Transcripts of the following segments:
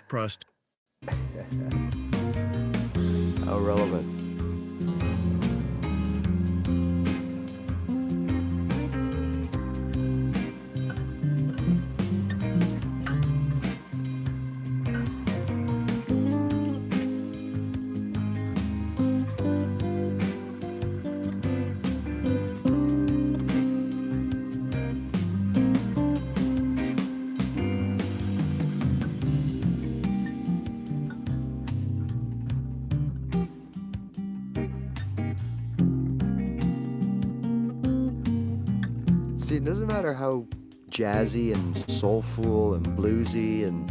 Prost. How relevant. See, it doesn't matter how jazzy and soulful and bluesy and,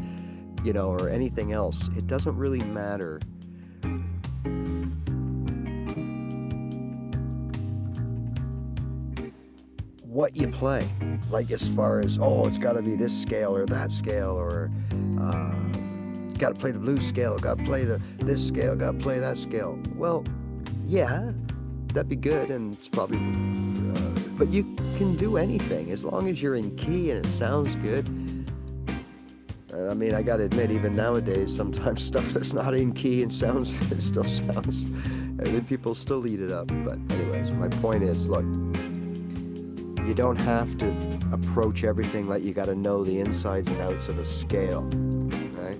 you know, or anything else. It doesn't really matter. What you play, like as far as, oh, it's got to be this scale or that scale, or got to play the blues scale, got to play this scale, got to play that scale. Well, yeah, that'd be good, and it's probably, but you can do anything as long as you're in key and it sounds good. I mean, I gotta admit, even nowadays, sometimes stuff that's not in key and sounds, it still sounds, and then people still eat it up. But anyways, my point is, look, you don't have to approach everything like you gotta know the insides and outs of a scale, right?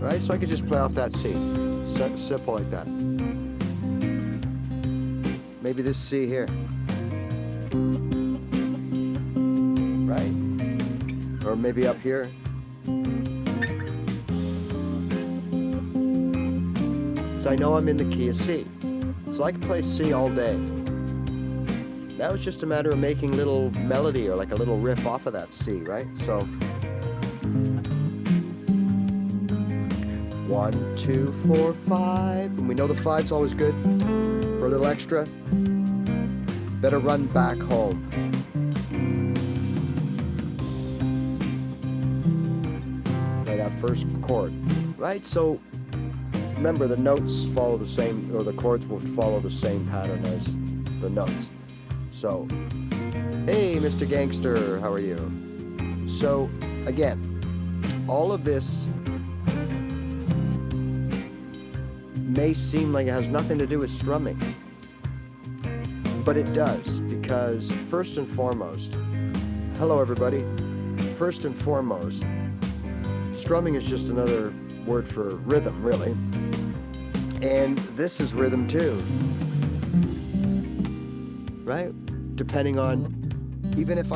Right, so I could just play off that C, simple like that. Maybe this C here, right? Or maybe up here. So I know I'm in the key of C, so I can play C all day. Now it's just a matter of making a little melody or like a little riff off of that C, right? So 1, 2, 4, 5, and we know the 5's always good for a little extra. Better run back home. Play that first chord, right? So remember, the notes follow the same, or the chords will follow the same pattern as the notes. So, hey, Mr. Gangster, how are you? So, again, all of this may seem like it has nothing to do with strumming, but it does, because first and foremost, hello everybody, first and foremost, strumming is just another word for rhythm, really, and this is rhythm too, right? Depending on, even if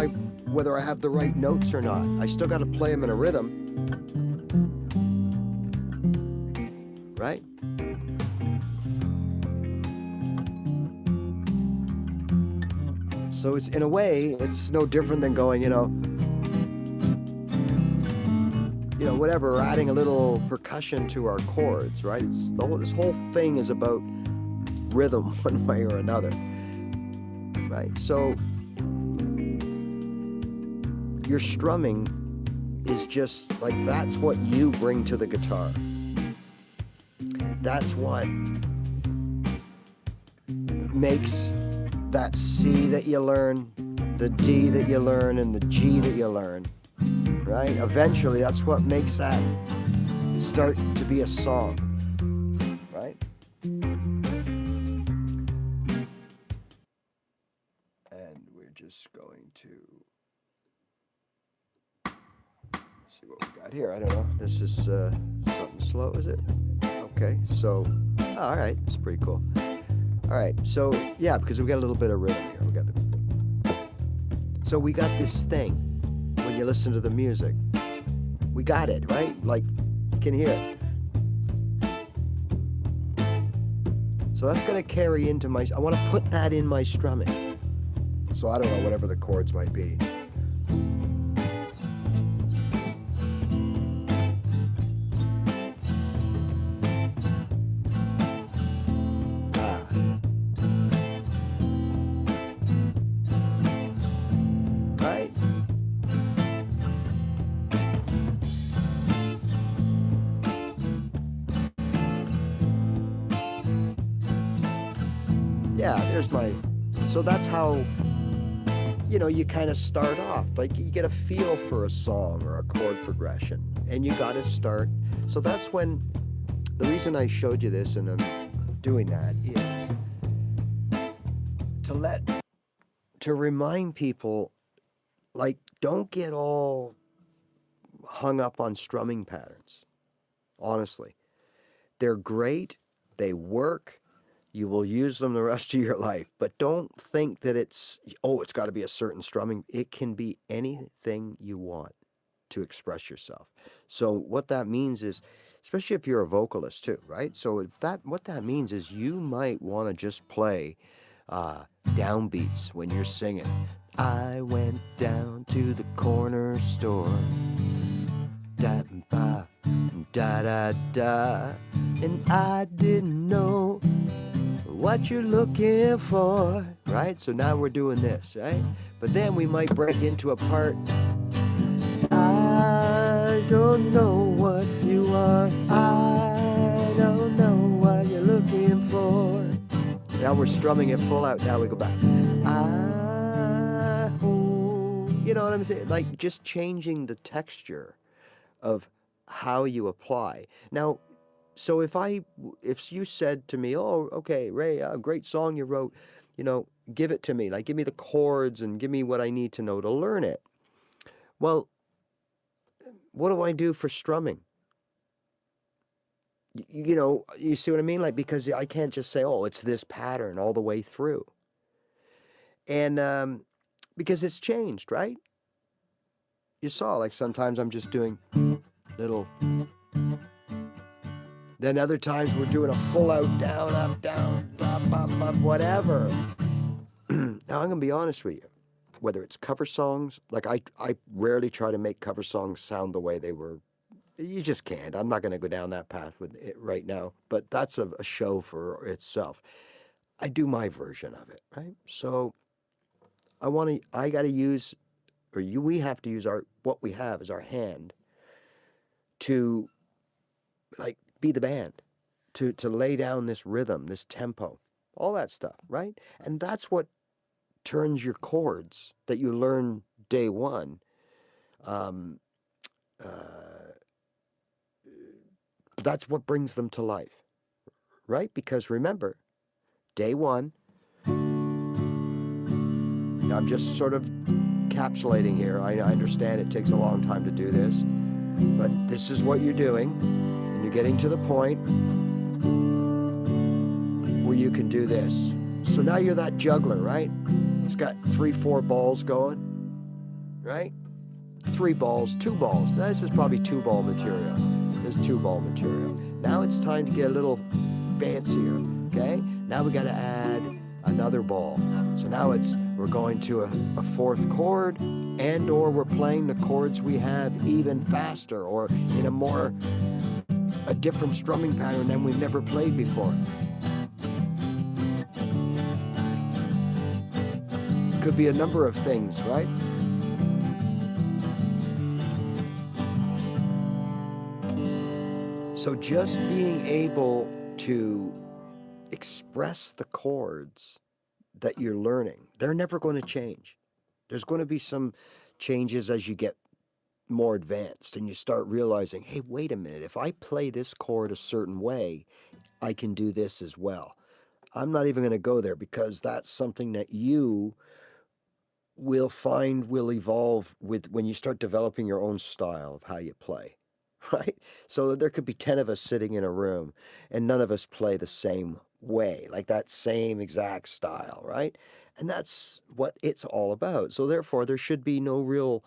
whether I have the right notes or not, I still got to play them in a rhythm, right? So it's, in a way, it's no different than going, you know, whatever, adding a little percussion to our chords, right? It's this whole thing is about rhythm one way or another, right? So your strumming is just like, that's what you bring to the guitar. That's what makes that C that you learn, the D that you learn, and the G that you learn, right? Eventually, that's what makes that start to be a song, right? And we're just going to see what we got here. I don't know. This is something slow, is it? Okay, so, all right, it's pretty cool. All right, so yeah, because we got a little bit of rhythm here. So we got this thing when you listen to the music. We got it, right? Like, you can hear it. So that's gonna carry into my, I wanna put that in my strumming. So I don't know, whatever the chords might be. yeah, there's my, so that's how, you kind of start off. Like you get a feel for a song or a chord progression, and you got to start. So that's when, the reason I showed you this and I'm doing that is to remind people, like, don't get all hung up on strumming patterns. Honestly, they're great. They work. You will use them the rest of your life, but don't think that it's got to be a certain strumming. It can be anything you want to express yourself. So what that means is, especially if you're a vocalist too, right? So what that means is you might want to just play downbeats when you're singing. I went down to the corner store, da ba da da da, and I didn't know what you're looking for, right? So now we're doing this, right? But then we might break into a part. I don't know what you are. I don't know what you're looking for. Now we're strumming it full out. Now we go back. You know what I'm saying? Like just changing the texture of how you apply. Now, so if you said to me, oh, okay, Ray, a great song you wrote, give it to me. Like, give me the chords and give me what I need to know to learn it. Well, what do I do for strumming? You see what I mean? Like, because I can't just say, oh, it's this pattern all the way through. And because it's changed, right? You saw, like, sometimes I'm just doing little. Then other times we're doing a full out down, up, down, up, whatever. Now I'm gonna be honest with you. Whether it's cover songs, like I rarely try to make cover songs sound the way they were. You just can't. I'm not gonna go down that path with it right now. But that's a show for itself. I do my version of it, right? So I gotta use, we have to use what we have is our hand to, like, be the band, to lay down this rhythm, this tempo, all that stuff, right? And that's what turns your chords that you learn day one. That's what brings them to life, right? Because remember, day one, I'm just sort of encapsulating here. I understand it takes a long time to do this, but this is what you're doing, and you're getting to the point where you can do this. So now you're that juggler, right? It's got 3, 4 balls going, right? 3 balls, 2 balls. Now this is probably 2-ball material. This is 2-ball material. Now it's time to get a little fancier, okay? Now we got to add another ball. So now we're going to a 4th chord, and or we're playing the chords we have even faster, or in a different strumming pattern than we've never played before. Could be a number of things, right? So just being able to express the chords that you're learning, they're never going to change. There's going to be some changes as you get more advanced and you start realizing, hey, wait a minute, if I play this chord a certain way, I can do this as well. I'm not even going to go there, because that's something that you will find will evolve with when you start developing your own style of how you play, right? So there could be 10 of us sitting in a room and none of us play the same way, like that same exact style, right? And that's what it's all about. So therefore, there should be no real,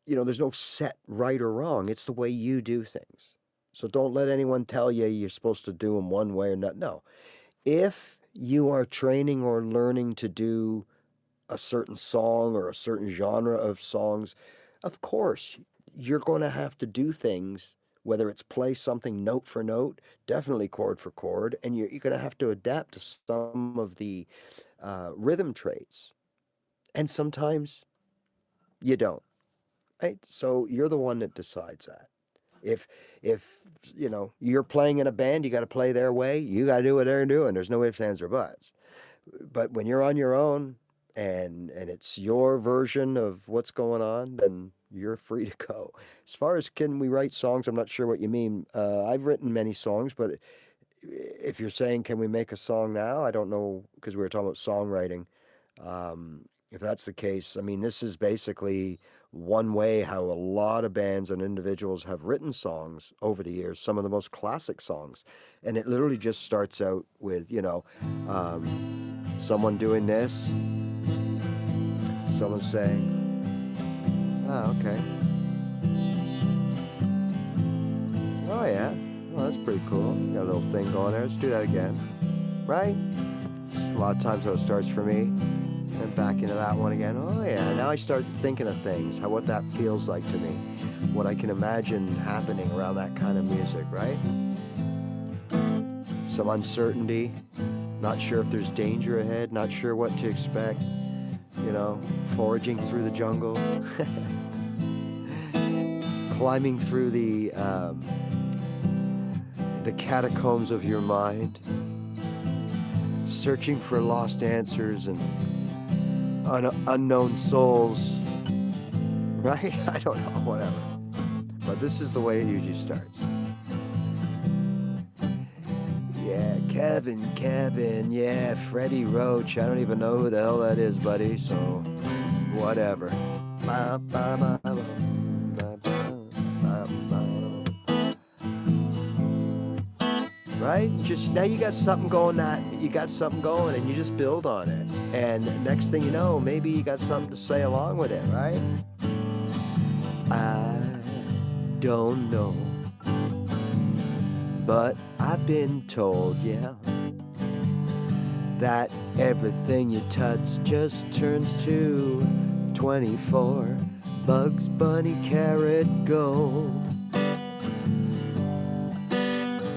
there's no set right or wrong. It's the way you do things. So don't let anyone tell you you're supposed to do them one way or not. No. If you are training or learning to do a certain song or a certain genre of songs, of course, you're going to have to do things, whether it's play something note for note, definitely chord for chord, and you're going to have to adapt to some of the rhythm traits. And sometimes you don't, right? So you're the one that decides that. If you're playing in a band, you got to play their way. You got to do what they're doing. There's no ifs, ands, or buts. But when you're on your own and it's your version of what's going on, then you're free to go. As far as can we write songs, I'm not sure what you mean. I've written many songs, but if you're saying can we make a song now, I don't know because we were talking about songwriting. If that's the case, I mean, this is basically one way how a lot of bands and individuals have written songs over the years, some of the most classic songs. And it literally just starts out with, someone doing this, someone saying, oh, okay. Oh, yeah. Well, that's pretty cool. Got a little thing going there. Let's do that again. Right? It's a lot of times how it starts for me. And back into that one again. Oh, yeah. Now I start thinking of things, what that feels like to me, what I can imagine happening around that kind of music, right? Some uncertainty, not sure if there's danger ahead, not sure what to expect, foraging through the jungle, climbing through the catacombs of your mind, searching for lost answers and unknown souls, right? I don't know, whatever. But this is the way it usually starts. Yeah, Kevin, yeah, Freddie Roach. I don't even know who the hell that is, buddy, so whatever. Right? Just now you got something going and you just build on it. And next thing you know, maybe you got something to say along with it, right? I don't know, but I've been told, yeah, that everything you touch just turns to 24 Bugs Bunny carrot gold.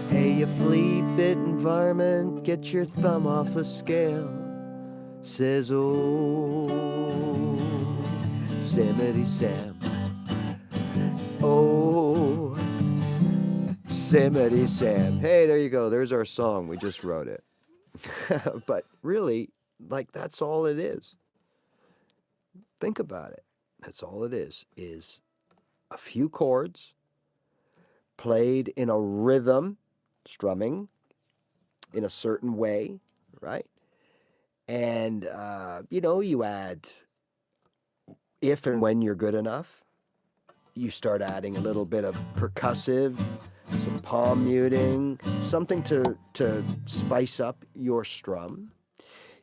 Hey, you flea-bitten varmint, get your thumb off a scale, says old Yosemite Sam. Oh, Yosemite Sam. Hey, there you go. There's our song. We just wrote it. But really, that's all it is. Think about it. That's all it is a few chords played in a rhythm, strumming in a certain way, right? And, you add, if and when you're good enough, you start adding a little bit of percussive, some palm muting, something to spice up your strum.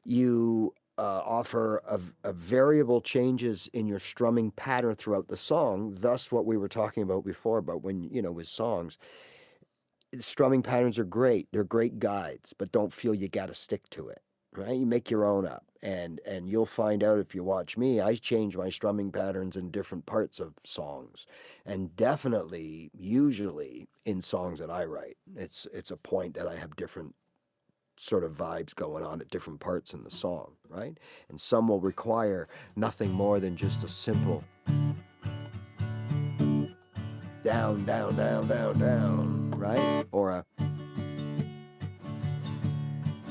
You offer a variable changes in your strumming pattern throughout the song, thus what we were talking about before about when, with songs. Strumming patterns are great. They're great guides, but don't feel you got to stick to it, right? You make your own up, and you'll find out if you watch me, I change my strumming patterns in different parts of songs, and definitely, usually in songs that I write, it's a point that I have different sort of vibes going on at different parts in the song, right? And some will require nothing more than just a simple down, down, down, down, down, right? Or a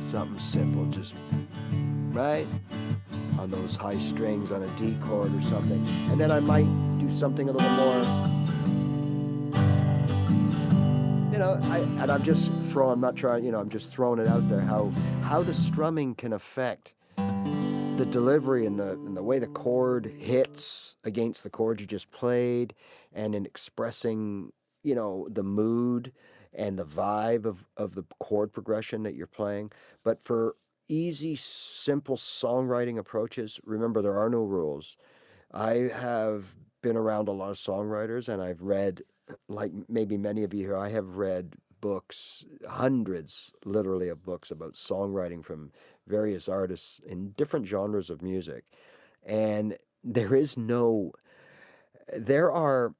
something simple, just right on those high strings on a D chord or something. And then I might do something a little more, I'm just throwing, I'm not trying, I'm just throwing it out there, how the strumming can affect the delivery and the way the chord hits against the chord you just played, and in expressing, the mood and the vibe of the chord progression that you're playing. But for easy, simple songwriting approaches, remember there are no rules. I have been around a lot of songwriters, and I've read, like maybe many of you here, I have read books, hundreds literally of books about songwriting from various artists in different genres of music. And there are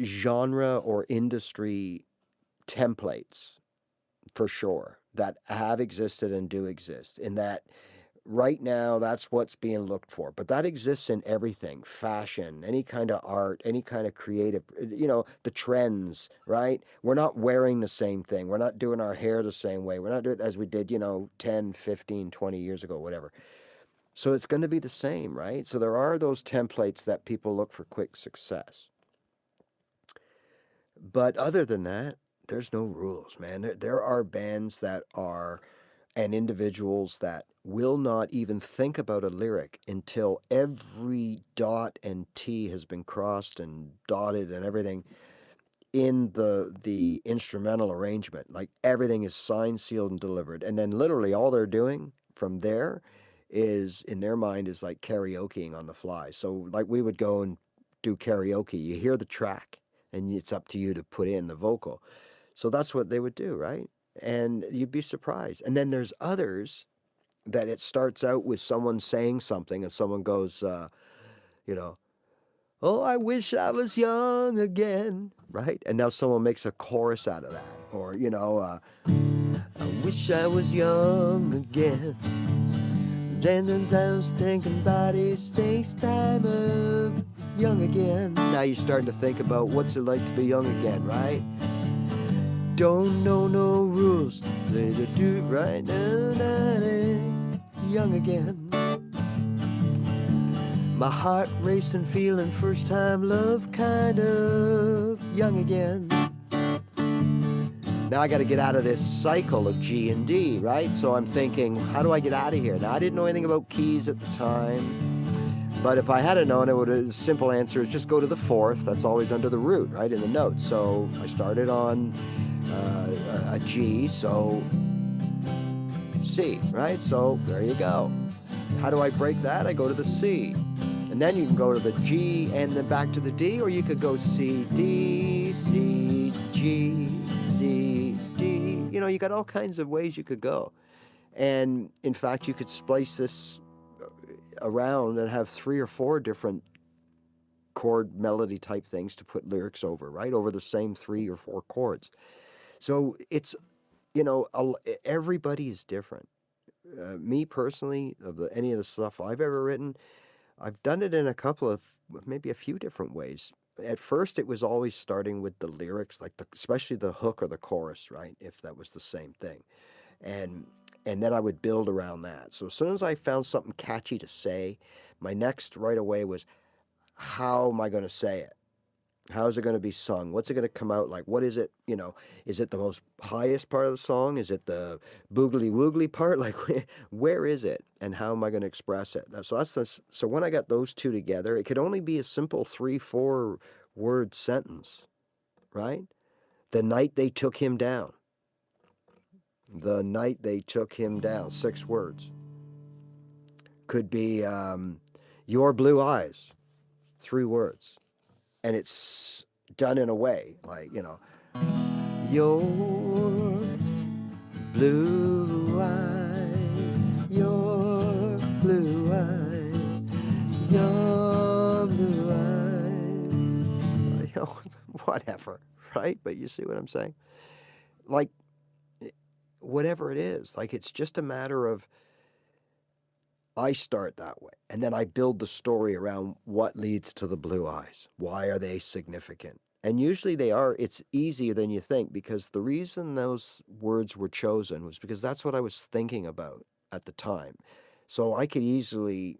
genre or industry templates for sure that have existed and do exist, in that right now, that's what's being looked for. But that exists in everything, fashion, any kind of art, any kind of creative, the trends, right? We're not wearing the same thing. We're not doing our hair the same way. We're not doing it as we did, 10, 15, 20 years ago, whatever. So it's going to be the same, right? So there are those templates that people look for quick success. But other than that, there's no rules, man. There are bands that are, and individuals that will not even think about a lyric until every dot and T has been crossed and dotted and everything in the instrumental arrangement. Like everything is signed, sealed, and delivered. And then literally all they're doing from there is, in their mind, is like karaokeing on the fly. So like we would go and do karaoke. You hear the track and it's up to you to put in the vocal. So that's what they would do, right? And you'd be surprised. And then there's others that it starts out with someone saying something and someone goes, oh, I wish I was young again, right? And now someone makes a chorus out of that. Or, I wish I was young again. Then I was thinking bodies, takes time of young again. Now you're starting to think about what's it like to be young again, right? Don't know no rules, play the do right now, young again. My heart racing, feeling first time love, kind of young again. Now I got to get out of this cycle of G and D, right? So I'm thinking, how do I get out of here? Now I didn't know anything about keys at the time, but if I had known, the simple answer is just go to the fourth. That's always under the root, right, in the notes. So I started on a G, so C, right? So there you go. How do I break that? I go to the C. And then you can go to the G and then back to the D, or you could go C, D, C, G, Z, D. You got all kinds of ways you could go. And in fact, you could splice this around and have 3 or 4 different chord melody type things to put lyrics over, right? Over the same 3 or 4 chords. So it's, everybody is different. Me personally, any of the stuff I've ever written, I've done it in a couple of, maybe a few different ways. At first, it was always starting with the lyrics, like especially the hook or the chorus, right? If that was the same thing. And then I would build around that. So as soon as I found something catchy to say, my next right away was, how am I going to say it? How is it going to be sung? What's it going to come out like? What is it? Is it the most highest part of the song? Is it the boogly woogly part? Like, where is it? And how am I going to express it? So when I got those two together, it could only be a simple 3-4 word sentence, right? The night they took him down. The night they took him down. 6 words. Could be your blue eyes. 3 words. And it's done in a way like, your blue eyes, your blue eyes, your blue eyes, whatever, right? But you see what I'm saying? Like, whatever it is, like it's just a matter of, I start that way, and then I build the story around what leads to the blue eyes. Why are they significant? And usually it's easier than you think, because the reason those words were chosen was because that's what I was thinking about at the time. So I could easily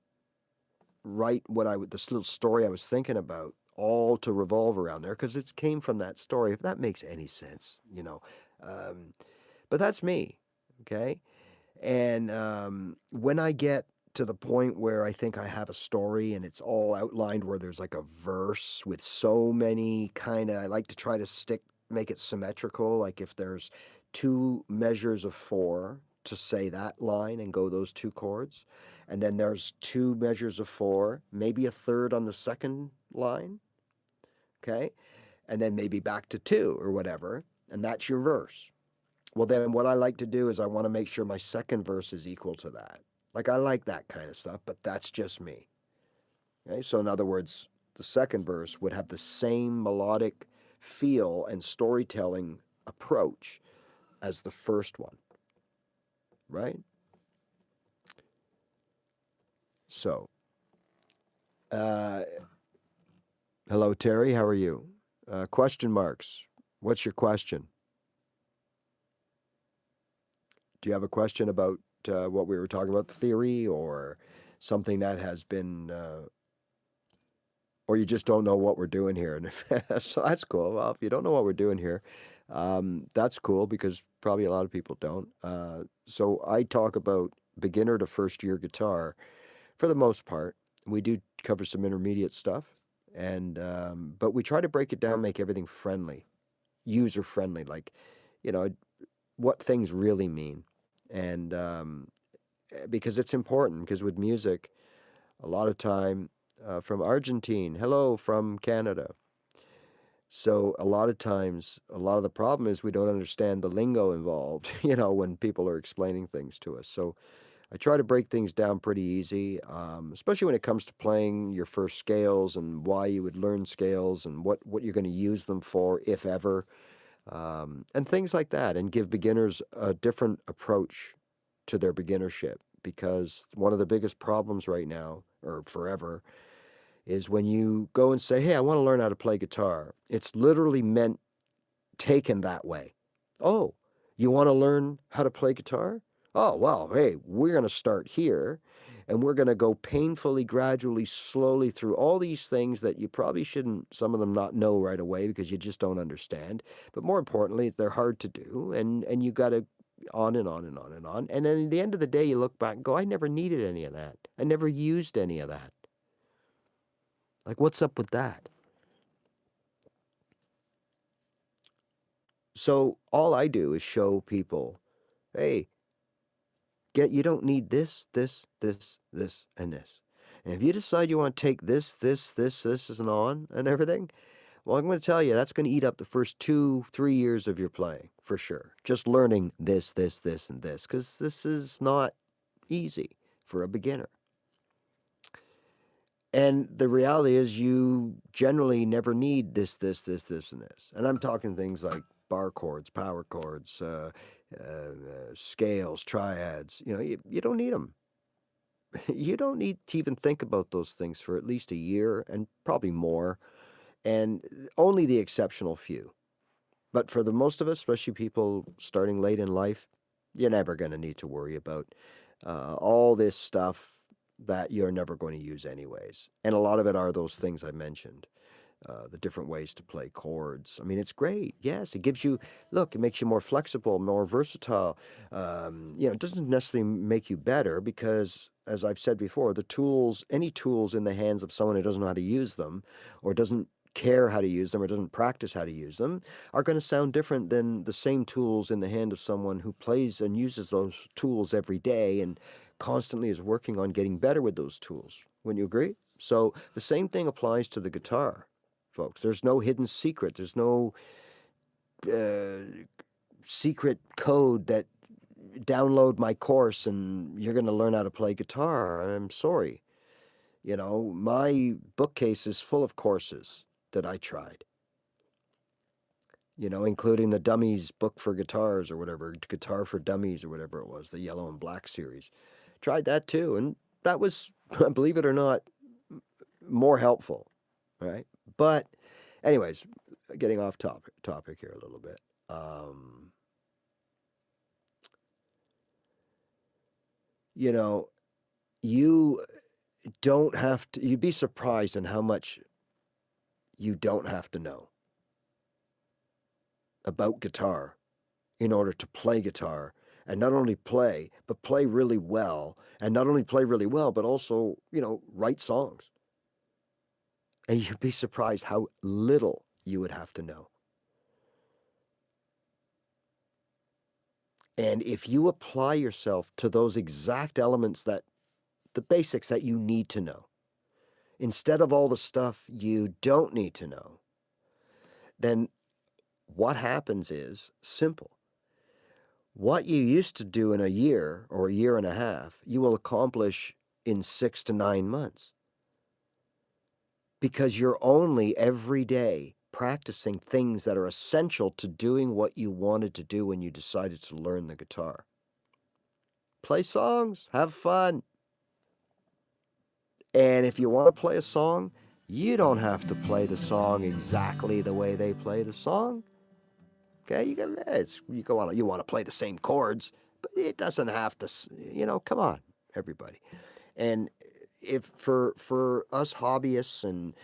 write this little story I was thinking about, all to revolve around there, because it came from that story, if that makes any sense, But that's me, okay? And when I get to the point where I think I have a story and it's all outlined, where there's like a verse with so many I like to try to make it symmetrical. Like if there's 2 measures of 4 to say that line and go those 2 chords, and then there's 2 measures of 4, maybe a third on the second line, okay? And then maybe back to 2 or whatever, and that's your verse. Well, then what I like to do is I want to make sure my second verse is equal to that. Like, I like that kind of stuff, but that's just me. Okay, so in other words, the second verse would have the same melodic feel and storytelling approach as the first one, right? So, hello, Terry. How are you? Question marks. What's your question? Do you have a question about what we were talking about, the theory, or something that has been, or you just don't know what we're doing here? And so that's cool. Well, if you don't know what we're doing here, that's cool because probably a lot of people don't. So I talk about beginner to first year guitar for the most part. We do cover some intermediate stuff, and but we try to break it down, make everything friendly, user friendly, like you know what things really mean, and because it's important. Because with music, a lot of time from Argentine, hello from Canada. So a lot of times, a lot of the problem is we don't understand the lingo involved, when people are explaining things to us. So I try to break things down pretty easy, especially when it comes to playing your first scales and why you would learn scales and what you're going to use them for, if ever, and things like that, and give beginners a different approach to their beginnership. Because one of the biggest problems right now, or forever, is when you go and say, hey, I want to learn how to play guitar. It's literally meant taken that way. Oh, you want to learn how to play guitar? Oh, well, hey, we're going to start here and we're going to go painfully, gradually, slowly through all these things that you probably shouldn't, some of them not know right away because you just don't understand. But more importantly, they're hard to do and you got to on and on and on and on. And then at the end of the day, you look back and go, I never needed any of that. I never used any of that. Like, what's up with that? So all I do is show people, hey, you don't need this, this, this, this, and this. And if you decide you want to take this, and on and everything, well, I'm going to tell you that's going to eat up the first 2-3 years of your playing for sure. Just learning this, and this, because this is not easy for a beginner. And the reality is you generally never need this, and this. And I'm talking things like bar chords, power chords, scales, triads. You don't need them. You don't need to even think about those things for at least a year and probably more, and only the exceptional few. But for the most of us, especially people starting late in life, you're never going to need to worry about all this stuff that you're never going to use anyways. And a lot of it are those things I mentioned. The different ways to play chords. I mean, it's great. Yes, it gives you, look, it makes you more flexible, more versatile. It doesn't necessarily make you better because, as I've said before, any tools in the hands of someone who doesn't know how to use them or doesn't care how to use them or doesn't practice how to use them are going to sound different than the same tools in the hand of someone who plays and uses those tools every day and constantly is working on getting better with those tools. Wouldn't you agree? So the same thing applies to the guitar, folks. There's no hidden secret. There's no secret code that download my course and you're going to learn how to play guitar. I'm sorry. My bookcase is full of courses that I tried, including the Dummies book for guitars or whatever, Guitar for Dummies or whatever it was, the yellow and black series. Tried that too. And that was, believe it or not, more helpful, right? But anyways, getting off topic here a little bit. You don't have to, you'd be surprised in how much you don't have to know about guitar in order to play guitar, and not only play, but play really well, and not only play really well, but also, write songs. And you'd be surprised how little you would have to know. And if you apply yourself to those exact elements the basics that you need to know, instead of all the stuff you don't need to know, then what happens is simple. What you used to do in a year or a year and a half, you will accomplish in 6 to 9 months. Because you're only every day practicing things that are essential to doing what you wanted to do when you decided to learn the guitar. Play songs, have fun. And if you want to play a song, you don't have to play the song exactly the way they play the song. Okay, you want to play the same chords, but it doesn't have to. Come on, everybody. And if for us hobbyists and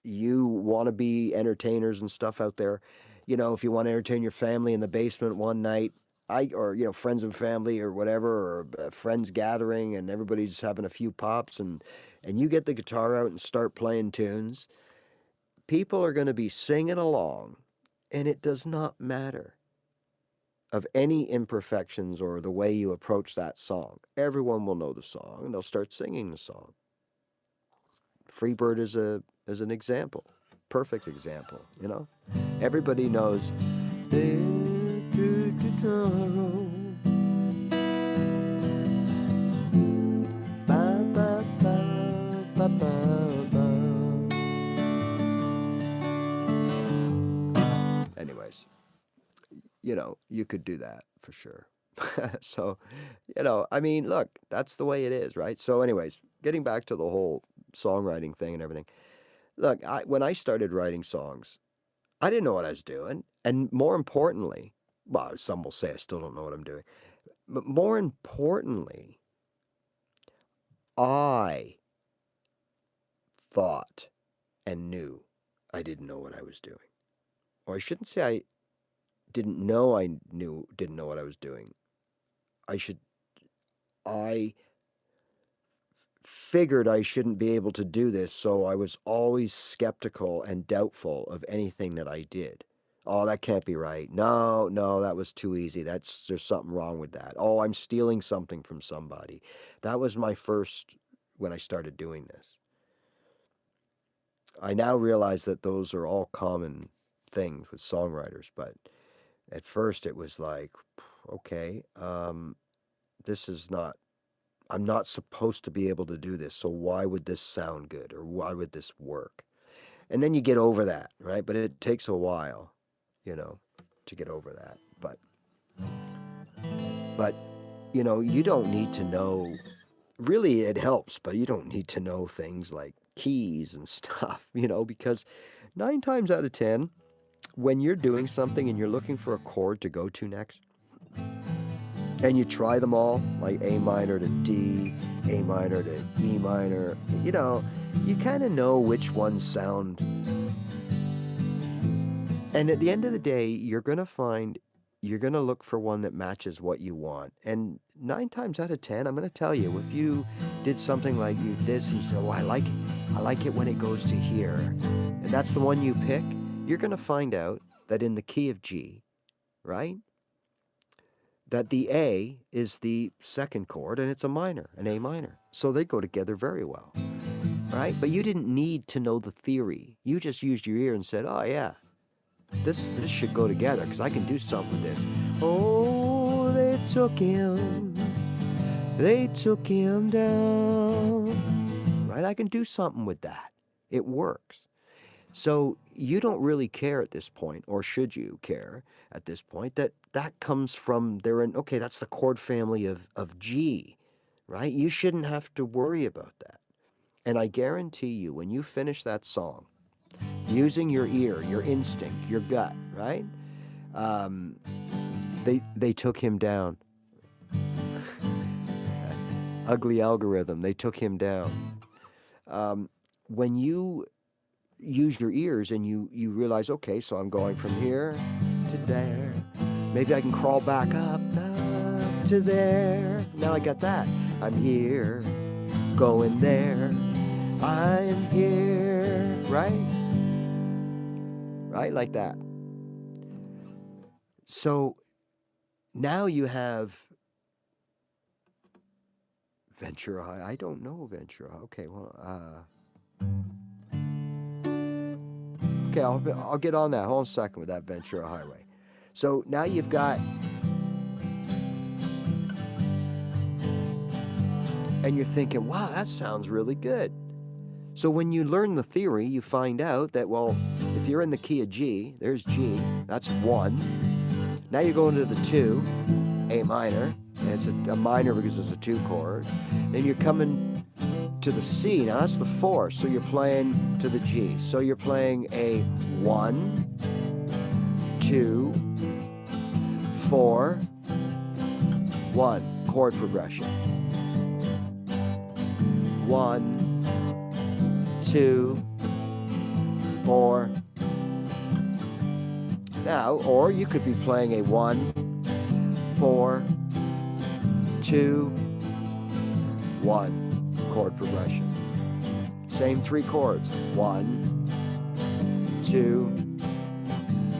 you want to be entertainers and stuff out there, if you want to entertain your family in the basement one night, or friends and family or whatever, or a friends gathering and everybody's having a few pops, and you get the guitar out and start playing tunes, people are going to be singing along, and it does not matter of any imperfections or the way you approach that song. Everyone will know the song and they'll start singing the song. Freebird is an example, perfect example. Everybody knows. Anyways, you could do that for sure. So, I mean, look, that's the way it is, right? So anyways, getting back to the whole songwriting thing and everything. Look, when I started writing songs, I didn't know what I was doing. And more importantly, well, some will say I still don't know what I'm doing. But more importantly, I thought and knew I didn't know what I was doing. Or I shouldn't say I didn't know what I was doing. I figured I shouldn't be able to do this, so I was always skeptical and doubtful of anything that I did. Oh, that can't be right. No, that was too easy. There's something wrong with that. Oh, I'm stealing something from somebody. That was my first, when I started doing this. I now realize that those are all common things with songwriters, but at first it was like, okay, this is not, I'm not supposed to be able to do this, so why would this sound good, or why would this work? And then you get over that, right? But it takes a while, to get over that. But you don't need to know, really it helps, but you don't need to know things like keys and stuff, because 9 times out of 10, when you're doing something and you're looking for a chord to go to next, and you try them all, like A minor to D, A minor to E minor, you kind of know which ones sound. And at the end of the day, you're going to look for one that matches what you want. And 9 times out of 10, I'm going to tell you, if you did something like you this and you say, oh, I like it when it goes to here, and that's the one you pick, you're going to find out that in the key of G, right, that the A is the second chord and it's a minor, an A minor. So they go together very well, right? But you didn't need to know the theory. You just used your ear and said, oh yeah, this should go together because I can do something with this. Oh, they took him down, right? I can do something with that. It works. So you don't really care at this point, or should you care at this point, that comes from okay, that's the chord family of G, right? You shouldn't have to worry about that. And I guarantee you, when you finish that song, using your ear, your instinct, your gut, right? They took him down. Ugly algorithm, they took him down. When you use your ears and you realize, okay, so I'm going from here to there. Maybe I can crawl back up to there. Now I got that. I'm here, going there. I'm here, right? Right, like that. So now you have Ventura High. I don't know Ventura. Okay, well, okay, I'll get on that. Hold on a second with that Ventura Highway. So now you've got, and you're thinking, wow, that sounds really good. So when you learn the theory, you find out that, well, if you're in the key of G, there's G, that's 1. Now you're going to the 2, A minor, and it's a minor because it's a 2 chord. Then you're coming to the C. Now that's the 4, so you're playing to the G. So you're playing a 1, 2, 4, 1 chord progression. 1, 2, 4. Now, or you could be playing a 1, 4, 2, 1 chord progression. Same 3 chords. 1, 2,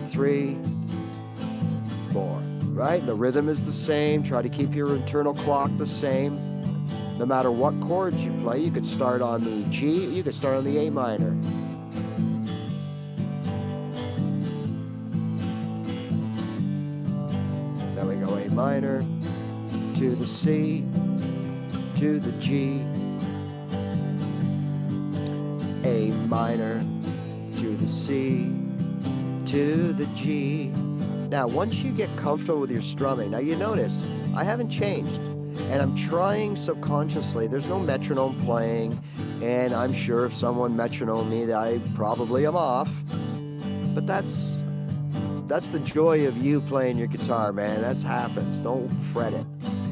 3, 4. Right? And the rhythm is the same. Try to keep your internal clock the same. No matter what chords you play, you could start on the G, you could start on the A minor. Then we go A minor, to the C, to the G, A minor, to the C, to the G. Now, once you get comfortable with your strumming, now you notice I haven't changed. And I'm trying subconsciously. There's no metronome playing, and I'm sure if someone metronome me, I probably am off. But that's the joy of you playing your guitar, man. That happens. Don't fret it.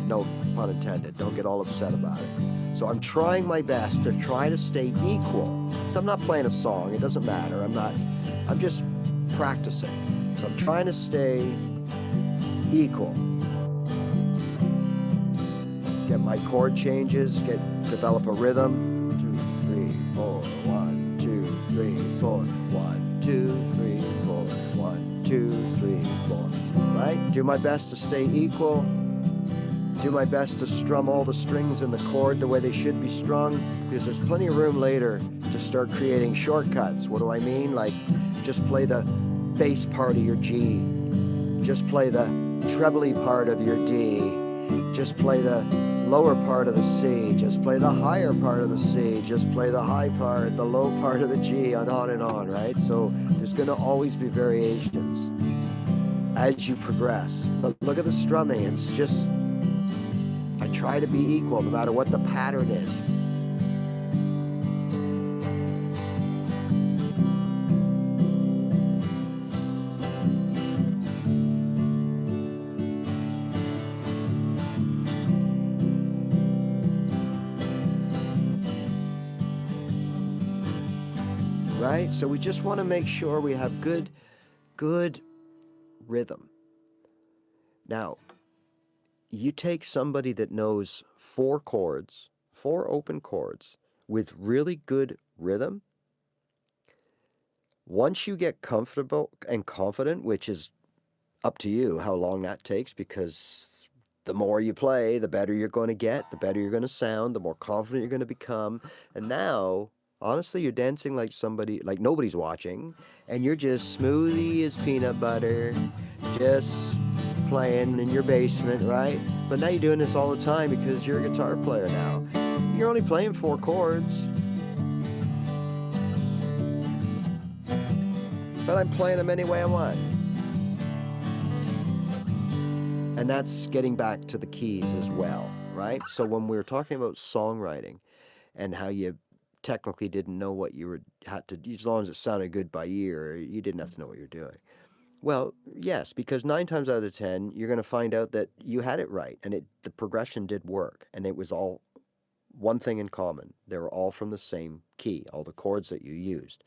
No pun intended. Don't get all upset about it. So I'm trying my best to try to stay equal. So I'm not playing a song. It doesn't matter. I'm just practicing. So I'm trying to stay equal. Get my chord changes, develop a rhythm. 2, 3, 4, 1, 2, 3, 4, 1, 2, 3, 4, 1, 2, 3, 4. Right? Do my best to stay equal. Do my best to strum all the strings in the chord the way they should be strung, because there's plenty of room later to start creating shortcuts. What do I mean? Like, just play the bass part of your G. Just play the trebly part of your D. Just play the lower part of the C, just play the higher part of the C, just play the high part, the low part of the G, and on, right? So there's going to always be variations as you progress. But look at the strumming. It's just, I try to be equal no matter what the pattern is. Right? So we just want to make sure we have good rhythm. Now, you take somebody that knows 4 chords, 4 open chords with really good rhythm. Once you get comfortable and confident, which is up to you how long that takes, because the more you play, the better you're going to get, the better you're going to sound, the more confident you're going to become. And now, honestly, you're dancing like somebody, like nobody's watching, and you're just smoothie as peanut butter, just playing in your basement, right? But now you're doing this all the time because you're a guitar player now. You're only playing 4 chords, but I'm playing them any way I want. And that's getting back to the keys as well, right? So when we were talking about songwriting and how you technically didn't know what you had to, as long as it sounded good by ear, you didn't have to know what you're doing. Well, yes, because 9 times out of 10, you're going to find out that you had it right, and the progression did work, and it was all one thing in common. They were all from the same key, all the chords that you used.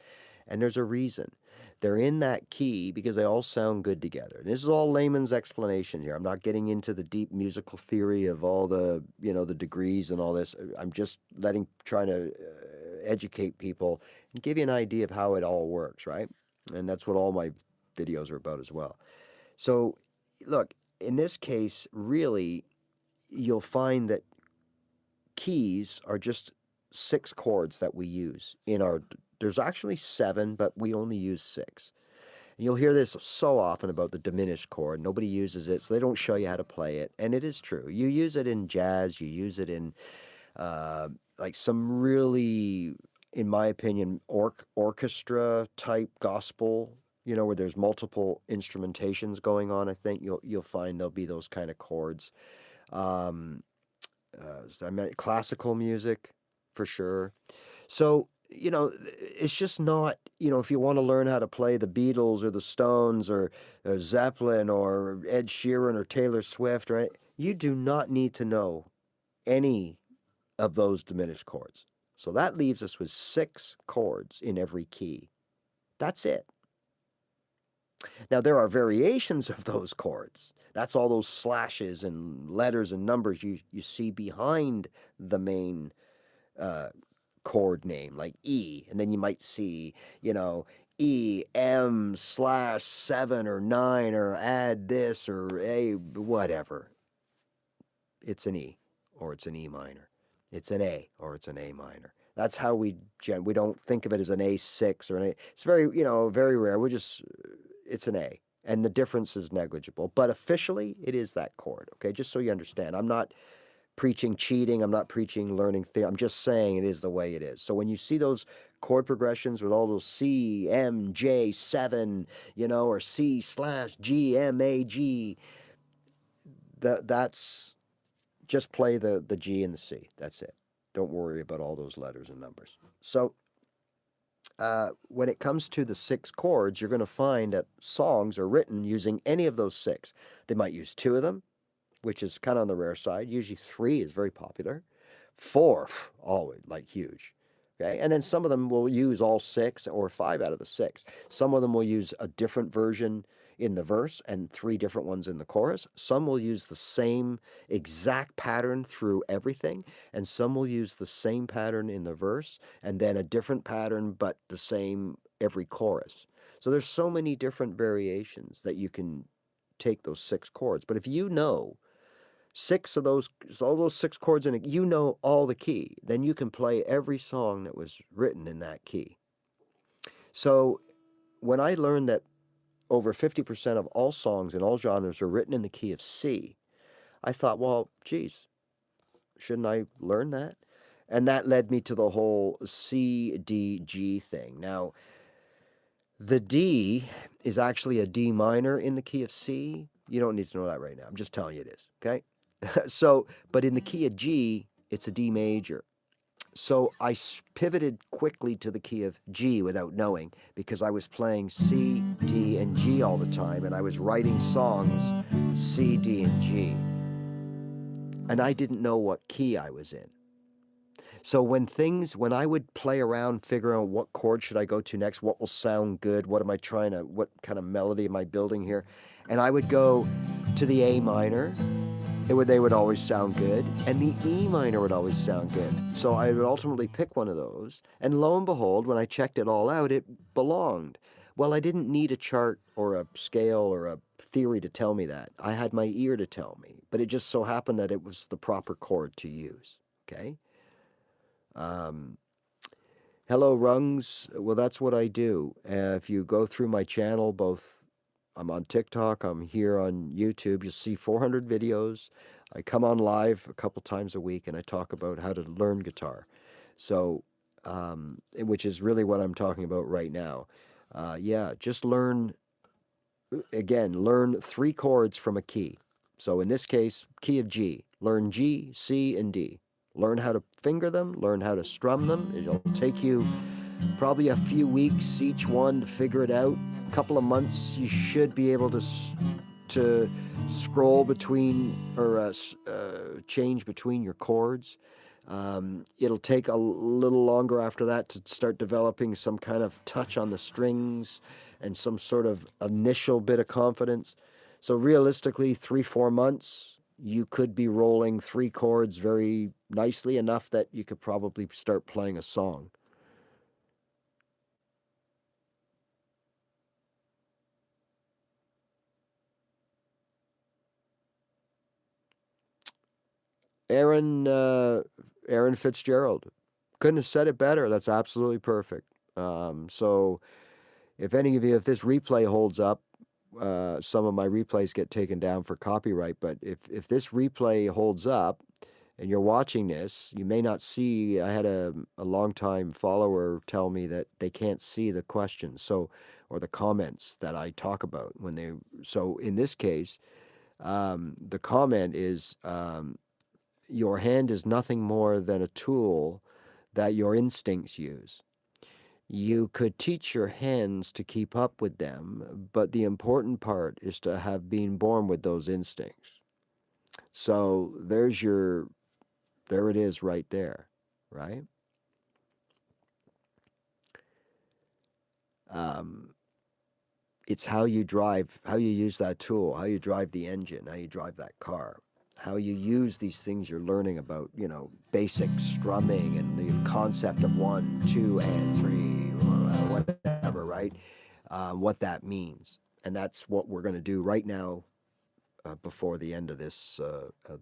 And there's a reason. They're in that key because they all sound good together. This is all layman's explanation here. I'm not getting into the deep musical theory of all the, the degrees and all this. I'm just trying to educate people and give you an idea of how it all works, right? And that's what all my videos are about as well. So, look, in this case, really, you'll find that keys are just 6 chords that we use in our. There's actually 7, but we only use 6. And you'll hear this so often about the diminished chord. Nobody uses it, so they don't show you how to play it. And it is true. You use it in jazz. You use it in like some really, in my opinion, orchestra type gospel. Where there's multiple instrumentations going on. I think you'll find there'll be those kind of chords. I meant classical music, for sure. So, it's just not, if you want to learn how to play the Beatles or the Stones or Zeppelin or Ed Sheeran or Taylor Swift, right? You do not need to know any of those diminished chords. So that leaves us with 6 chords in every key. That's it. Now, there are variations of those chords. That's all those slashes and letters and numbers you see behind the main chord name, like E. And then you might see, E, M slash 7 or 9 or add this or A, whatever. It's an E or it's an E minor. It's an A or it's an A minor. That's how we don't think of it as an A6 or an A. It's very, very rare. It's an A. And the difference is negligible. But officially, it is that chord, okay? Just so you understand. I'm not preaching cheating. I'm not preaching learning theory. I'm just saying it is the way it is. So when you see those chord progressions with all those C, M, J, 7, or C slash G, M, A, G, that's just play the G and the C. That's it. Don't worry about all those letters and numbers. So when it comes to the 6 chords, you're going to find that songs are written using any of those 6. They might use 2 of them, which is kind of on the rare side. Usually 3 is very popular. 4, always, like, huge. Okay, and then some of them will use all 6 or 5 out of the 6. Some of them will use a different version in the verse and 3 different ones in the chorus. Some will use the same exact pattern through everything, and some will use the same pattern in the verse and then a different pattern but the same every chorus. So there's so many different variations that you can take those 6 chords. But if you know 6 of those, all those 6 chords in it, all the key, then you can play every song that was written in that key. So when I learned that over 50% of all songs in all genres are written in the key of C, I thought, well, geez, shouldn't I learn that? And that led me to the whole C, D, G thing. Now, the D is actually a D minor in the key of C. You don't need to know that right now. I'm just telling you it is, okay? So, but in the key of G, it's a D major. So I pivoted quickly to the key of G without knowing, because I was playing C, D, and G all the time, and I was writing songs C, D, and G. And I didn't know what key I was in. So when I would play around figuring out what chord should I go to next, what will sound good, what kind of melody am I building here, and I would go to the A minor, they would always sound good, and the E minor would always sound good. So I would ultimately pick one of those, and lo and behold, when I checked it all out, it belonged. Well, I didn't need a chart or a scale or a theory to tell me that. I had my ear to tell me, but it just so happened that it was the proper chord to use, okay? Hello, Rungs. Well, that's what I do. If you go through my channel, I'm on TikTok, I'm here on YouTube, you'll see 400 videos. I come on live a couple times a week and I talk about how to learn guitar. So, which is really what I'm talking about right now. Just learn 3 chords from a key. So in this case, key of G. Learn G, C, and D. Learn how to finger them, learn how to strum them. It'll take you probably a few weeks each one to figure it out. A couple of months, you should be able to scroll between or change between your chords. It'll take a little longer after that to start developing some kind of touch on the strings and some sort of initial bit of confidence. So realistically, 3-4 months, you could be rolling 3 chords very nicely, enough that you could probably start playing a song. Aaron Fitzgerald. Couldn't have said it better. That's absolutely perfect. So if this replay holds up, some of my replays get taken down for copyright, but if this replay holds up and you're watching this, you may not see, I had a longtime follower tell me that they can't see the questions, or the comments that I talk about so in this case, the comment is, your hand is nothing more than a tool that your instincts use. You could teach your hands to keep up with them, but the important part is to have been born with those instincts. So there it is right there, right? It's how you drive, how you use that tool, how you drive the engine, how you drive that car, how you use these things you're learning about, basic strumming and the concept of 1, 2, and 3, whatever, right? What that means. And that's what we're going to do right now before the end of the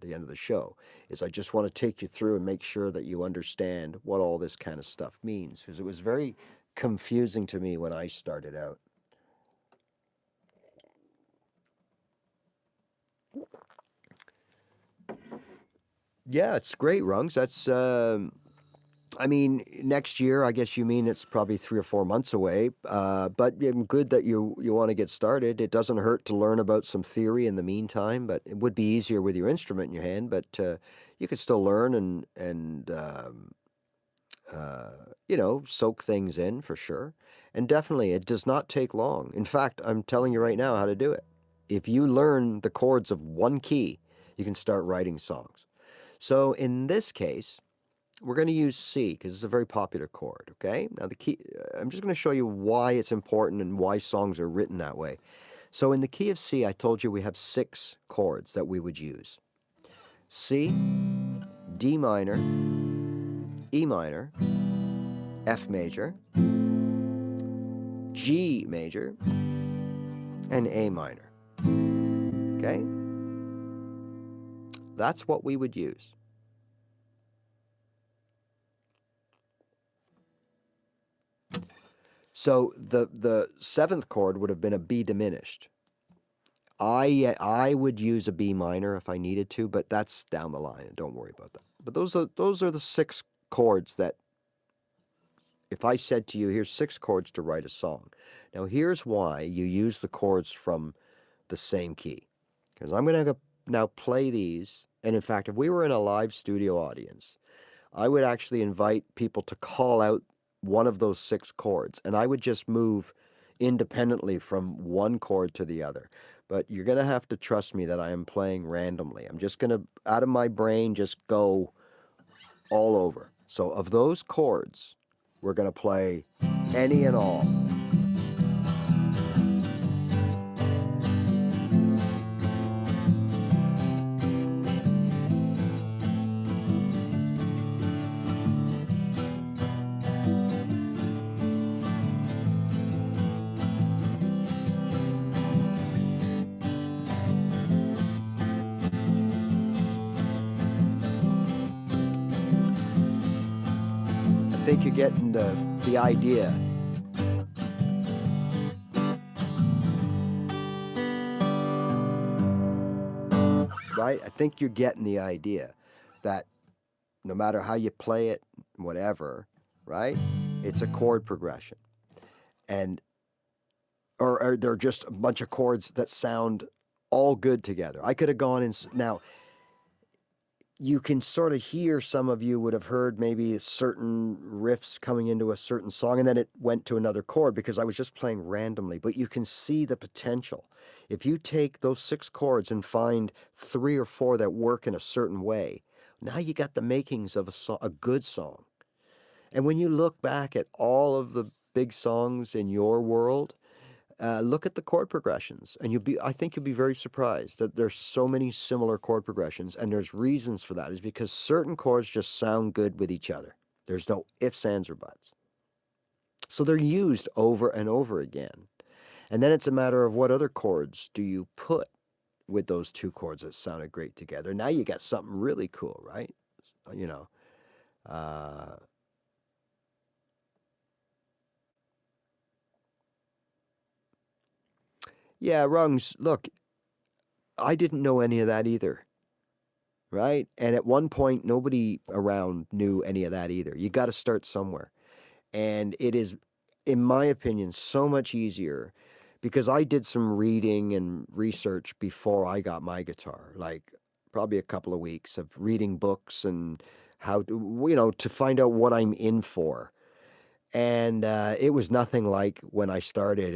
end of the show, is I just want to take you through and make sure that you understand what all this kind of stuff means, because it was very confusing to me when I started out. Yeah, it's great, Rungs. That's, next year, I guess you mean it's probably 3 or 4 months away. But good that you want to get started. It doesn't hurt to learn about some theory in the meantime, but it would be easier with your instrument in your hand. But you could still learn and soak things in for sure. And definitely, it does not take long. In fact, I'm telling you right now how to do it. If you learn the chords of one key, you can start writing songs. So in this case, we're going to use C because it's a very popular chord, okay? Now the key, I'm just going to show you why it's important and why songs are written that way. So in the key of C, I told you we have 6 chords that we would use. C, D minor, E minor, F major, G major, and A minor, okay? That's what we would use. So the 7th chord would have been a B diminished. I would use a B minor if I needed to, but that's down the line. Don't worry about that. But those are the 6 chords that, if I said to you, here's 6 chords to write a song. Now here's why you use the chords from the same key. Because I'm going to now play these. And in fact, if we were in a live studio audience, I would actually invite people to call out one of those 6 chords, and I would just move independently from one chord to the other. But you're going to have to trust me that I am playing randomly. I'm just going to, out of my brain, just go all over. So of those chords, we're going to play any and all. I think you're getting the idea. Right? I think you're getting the idea that no matter how you play it, whatever, right? It's a chord progression. And or they're just a bunch of chords that sound all good together. I could have gone in now. You can sort of hear, some of you would have heard maybe certain riffs coming into a certain song, and then it went to another chord because I was just playing randomly. But you can see the potential. If you take those 6 chords and find 3 or 4 that work in a certain way, now you got the makings of a good song. And when you look back at all of the big songs in your world, look at the chord progressions, and I think you'll be very surprised that there's so many similar chord progressions, and there's reasons for that. Is because certain chords just sound good with each other. There's no ifs, ands, or buts. So they're used over and over again. And then it's a matter of what other chords do you put with those 2 chords that sounded great together. Now you got something really cool, right? Yeah, Rungs, look, I didn't know any of that either, right? And at one point, nobody around knew any of that either. You got to start somewhere. And it is, in my opinion, so much easier because I did some reading and research before I got my guitar, like probably a couple of weeks of reading books and how to, to find out what I'm in for. And it was nothing like when I started.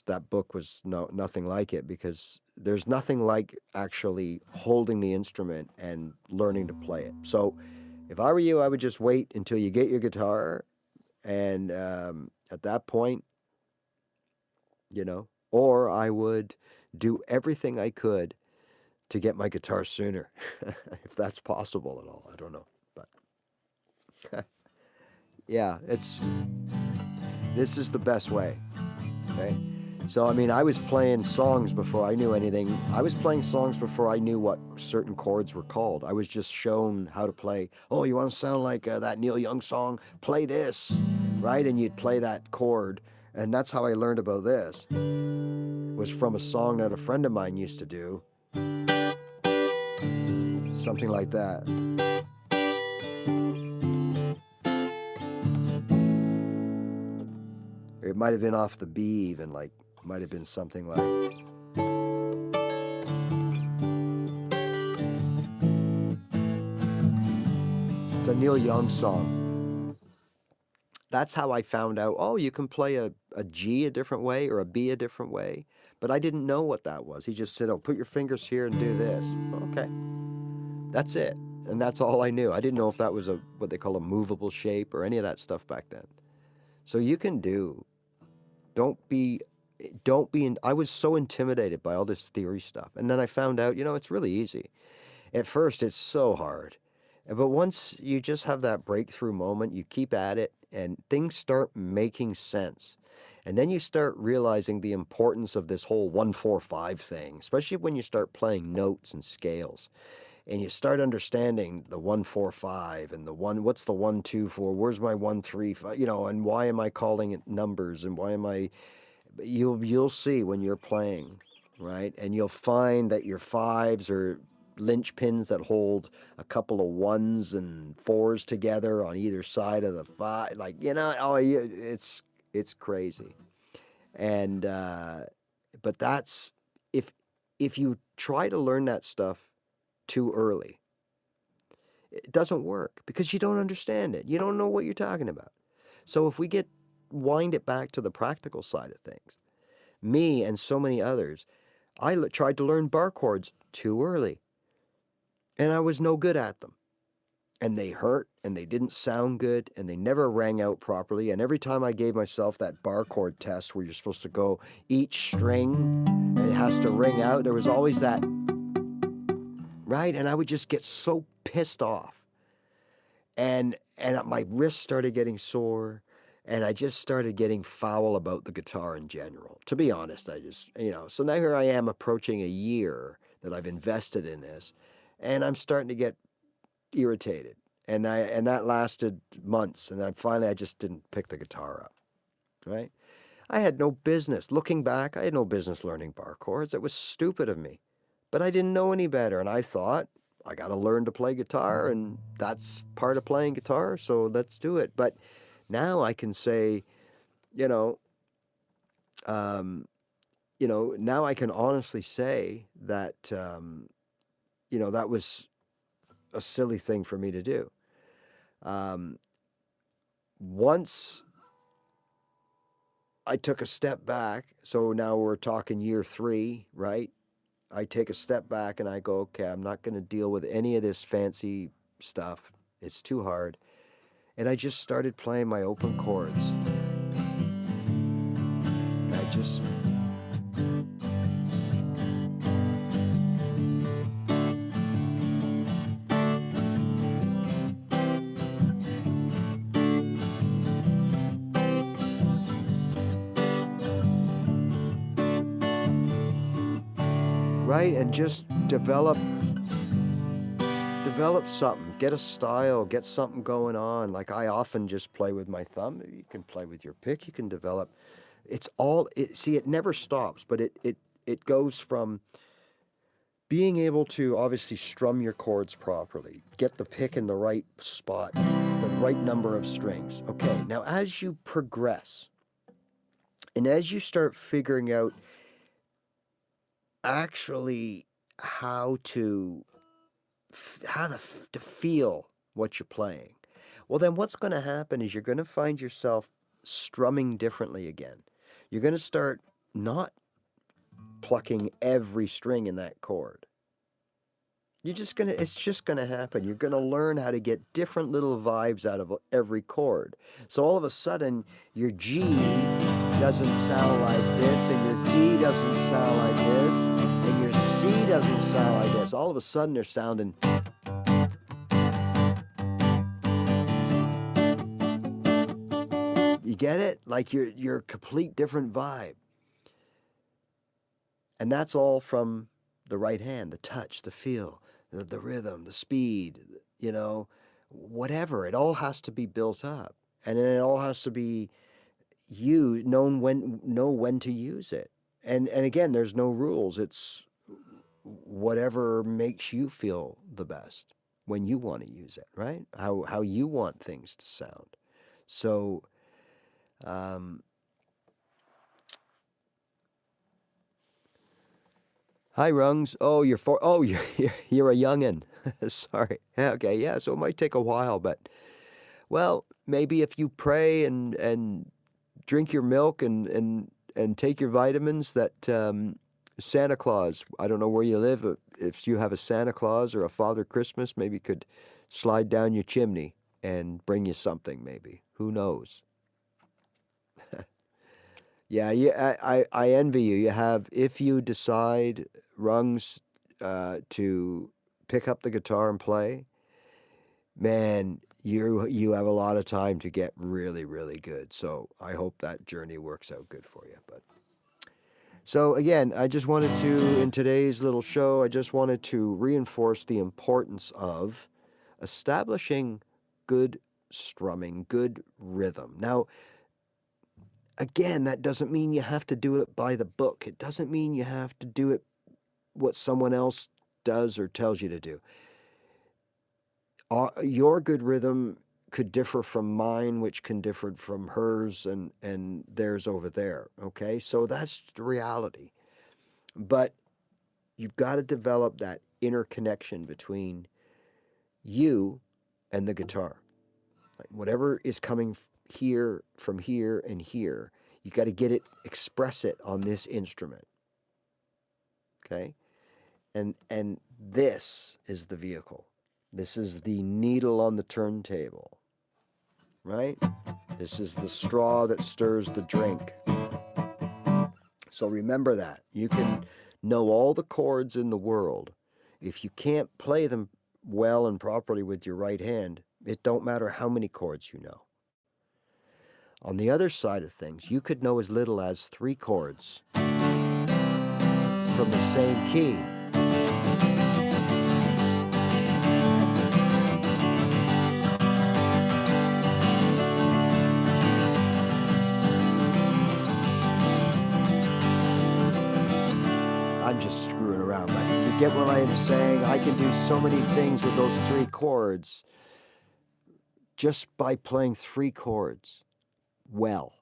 That book was nothing like it, because there's nothing like actually holding the instrument and learning to play it. So if I were you, I would just wait until you get your guitar, and at that point, or I would do everything I could to get my guitar sooner, if that's possible at all. I don't know, but yeah, this is the best way. Okay. So, I mean, I was playing songs before I knew anything. I was playing songs before I knew what certain chords were called. I was just shown how to play. Oh, you want to sound like that Neil Young song? Play this, right? And you'd play that chord. And that's how I learned about this. It was from a song that a friend of mine used to do. Something like that. It might have been off the B even, like, might have been something like... It's a Neil Young song. That's how I found out, oh, you can play a G a different way or a B a different way. But I didn't know what that was. He just said, oh, put your fingers here and do this. Okay. That's it. And that's all I knew. I didn't know if that was what they call a movable shape or any of that stuff back then. So you can do. Don't be, I was so intimidated by all this theory stuff. And then I found out, it's really easy. At first, it's so hard. But once you just have that breakthrough moment, you keep at it, and things start making sense. And then you start realizing the importance of this whole 1-4-5 thing, especially when you start playing notes and scales. And you start understanding the 1-4-5 and what's the 1-2-4, where's my 1-3-5, and why am I calling it numbers, and why am I... You'll see when you're playing, right? And you'll find that your 5s are linchpins that hold a couple of 1s and 4s together on either side of the 5. Like, it's crazy. And but that's, if you try to learn that stuff too early, it doesn't work, because you don't understand it. You don't know what you're talking about. So if we wind it back to the practical side of things, me and so many others, I tried to learn bar chords too early, and I was no good at them. And they hurt, and they didn't sound good, and they never rang out properly. And every time I gave myself that bar chord test where you're supposed to go each string and it has to ring out, there was always that, right? And I would just get so pissed off. And my wrists started getting sore, and I just started getting foul about the guitar in general. To be honest, I just, so now here I am approaching a year that I've invested in this, and I'm starting to get irritated. And that lasted months, and then finally I just didn't pick the guitar up, right? I had no business. Looking back, I had no business learning bar chords. It was stupid of me. But I didn't know any better, and I thought, I got to learn to play guitar, and that's part of playing guitar, so let's do it. But now I can say, now I can honestly say that, that was a silly thing for me to do. Once I took a step back, so now we're talking year 3, right? I take a step back and I go, okay, I'm not going to deal with any of this fancy stuff. It's too hard. And I just started playing my open chords. I just... right? And just develop something, get a style, get something going on. Like, I often just play with my thumb. You can play with your pick, you can develop. It never stops, but it goes from being able to obviously strum your chords properly, get the pick in the right spot, the right number of strings. Okay, now as you progress, and as you start figuring out actually how to feel what you're playing. Well, then what's going to happen is you're going to find yourself strumming differently again. You're going to start not plucking every string in that chord. It's just gonna happen. You're gonna learn how to get different little vibes out of every chord. So all of a sudden, your G doesn't sound like this, and your D doesn't sound like this, and your C doesn't sound like this. All of a sudden, they're sounding. You get it? Like you're a complete different vibe. And that's all from the right hand, the touch, the feel, the rhythm, the speed, whatever. It all has to be built up. And then it all has to be know when to use it. And again, there's no rules. It's whatever makes you feel the best when you want to use it, right? How you want things to sound. So hi, Rungs. Oh, you're a youngin. Sorry. Okay, yeah. So it might take a while, but well, maybe if you pray and drink your milk and take your vitamins, that Santa Claus. I don't know where you live. If you have a Santa Claus or a Father Christmas, maybe could slide down your chimney and bring you something. Maybe, who knows? Yeah, I envy you. You have, if you decide, Rungs, to pick up the guitar and play, man, you have a lot of time to get really, really good. So I hope that journey works out good for you. But so again, I just wanted to, in today's little show, I just wanted to reinforce the importance of establishing good strumming, good rhythm. Now, again, that doesn't mean you have to do it by the book. It doesn't mean you have to do it what someone else does or tells you to do. Your good rhythm could differ from mine, which can differ from hers and theirs over there, okay? So that's the reality. But you've got to develop that inner connection between you and the guitar. Like whatever is coming here, from here, and here, you got to get it, express it on this instrument. Okay? And this is the vehicle. This is the needle on the turntable. Right? This is the straw that stirs the drink. So remember that. You can know all the chords in the world. If you can't play them well and properly with your right hand, it don't matter how many chords you know. On the other side of things, you could know as little as 3 chords from the same key. I'm just screwing around, but you get what I'm saying? I can do so many things with those 3 chords just by playing 3 chords well.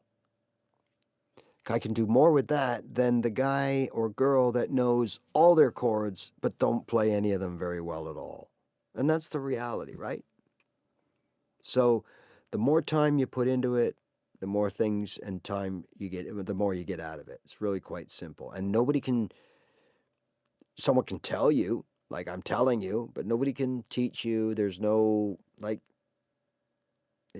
I can do more with that than the guy or girl that knows all their chords but don't play any of them very well at all. And that's the reality, right? So the more time you put into it, the more things and time you get, the more you get out of it. It's really quite simple. And someone can tell you, like I'm telling you, but nobody can teach you. There's no, it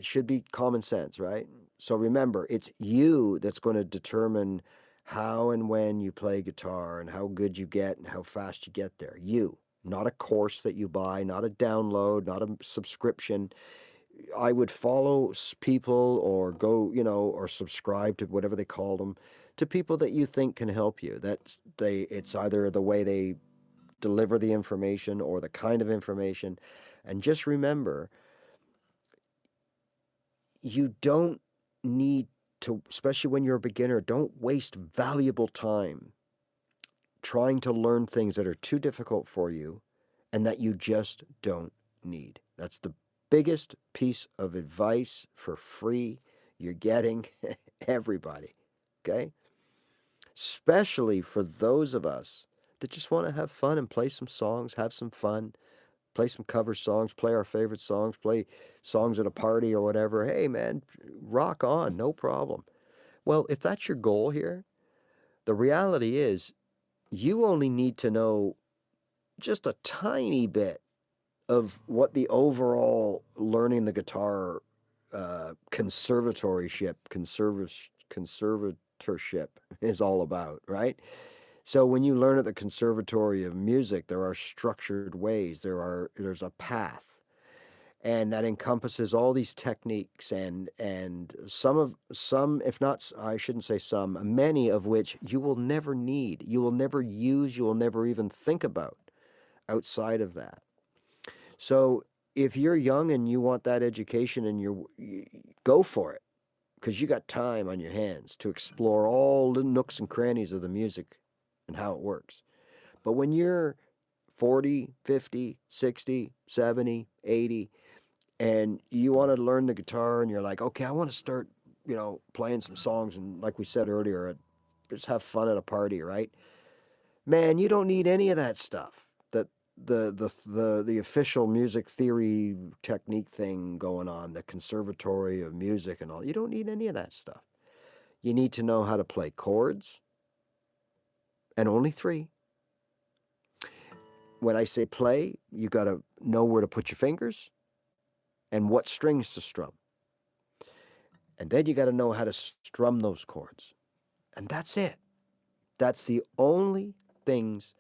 should be common sense, right? So remember, it's you that's going to determine how and when you play guitar and how good you get and how fast you get there. You, not a course that you buy, not a download, not a subscription. I would follow people or go, or subscribe to whatever they call them, to people that you think can help you. It's either the way they deliver the information or the kind of information. And just remember, you don't need to, especially when you're a beginner, don't waste valuable time trying to learn things that are too difficult for you and that you just don't need. That's the biggest piece of advice for free you're getting, everybody, okay? Especially for those of us that just want to have fun and play some songs, have some fun, play some cover songs, play our favorite songs, play songs at a party or whatever. Hey, man, rock on, no problem. Well, if that's your goal here, the reality is you only need to know just a tiny bit of what the overall learning the guitar conservatorship is all about, right? So when you learn at the Conservatory of Music, there are structured ways. There's a path, and that encompasses all these techniques and some, if not, I shouldn't say some, many of which you will never need, you will never use, you will never even think about outside of that. So if you're young and you want that education and you go for it, because you got time on your hands to explore all the nooks and crannies of the music and how it works. But when you're 40, 50, 60, 70, 80, and you want to learn the guitar and you're like, okay, I want to start, playing some songs and, like we said earlier, just have fun at a party, right? Man, you don't need any of that stuff. The official music theory technique thing going on, the Conservatory of Music and all. You don't need any of that stuff. You need to know how to play chords, and only 3. When I say play, you got to know where to put your fingers and what strings to strum. And then you got to know how to strum those chords. And that's it. That's the only things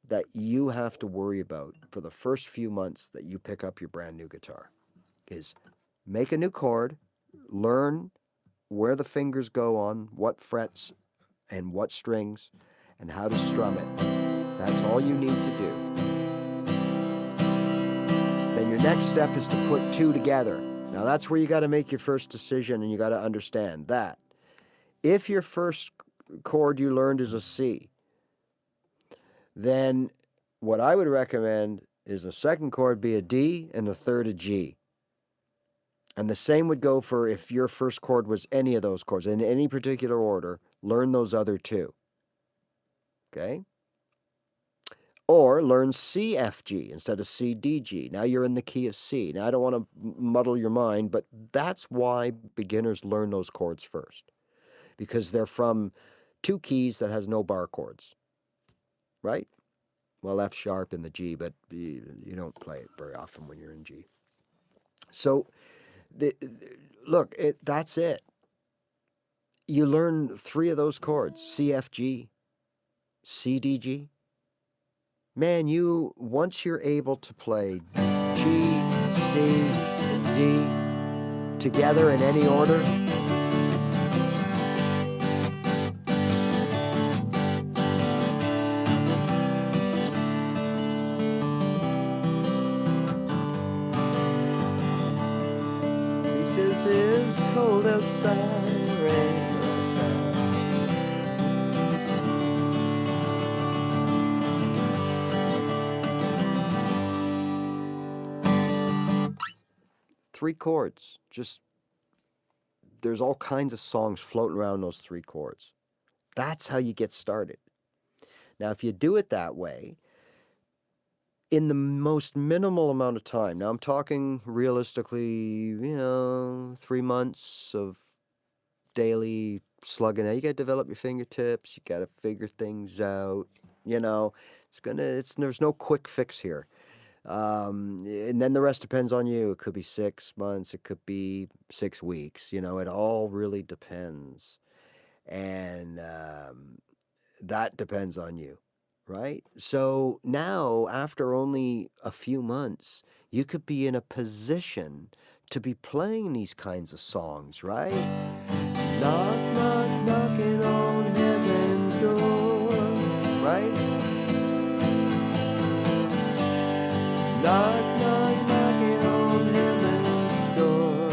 that you have to worry about for the first few months that you pick up your brand new guitar, is make a new chord, learn where the fingers go on, what frets and what strings, and how to strum it. That's all you need to do. Then your next step is to put 2 together. Now that's where you got to make your first decision, and you got to understand that if your first chord you learned is a C, then what I would recommend is the second chord be a D and the third a G. And the same would go for if your first chord was any of those chords. In any particular order, learn those other 2. Okay? Or learn C, F, G instead of C, D, G. Now you're in the key of C. Now I don't want to muddle your mind, but that's why beginners learn those chords first. Because they're from 2 keys that has no bar chords. Right? Well, F sharp and the G, but you don't play it very often when you're in G. So, look, that's it. You learn 3 of those chords, C, F, G, C, D, G. Man, once you're able to play G, C, and D together in any order, it's cold outside. 3 chords. There's all kinds of songs floating around those 3 chords. That's how you get started. Now, if you do it that way, in the most minimal amount of time, now I'm talking realistically, 3 months of daily slugging. Now you got to develop your fingertips. You got to figure things out. There's no quick fix here. And then the rest depends on you. It could be 6 months. It could be 6 weeks. It all really depends. And that depends on you, right? So now, after only a few months, you could be in a position to be playing these kinds of songs, right? Knock, knock, knocking on heaven's door, right? Knock, knock, knocking on heaven's door.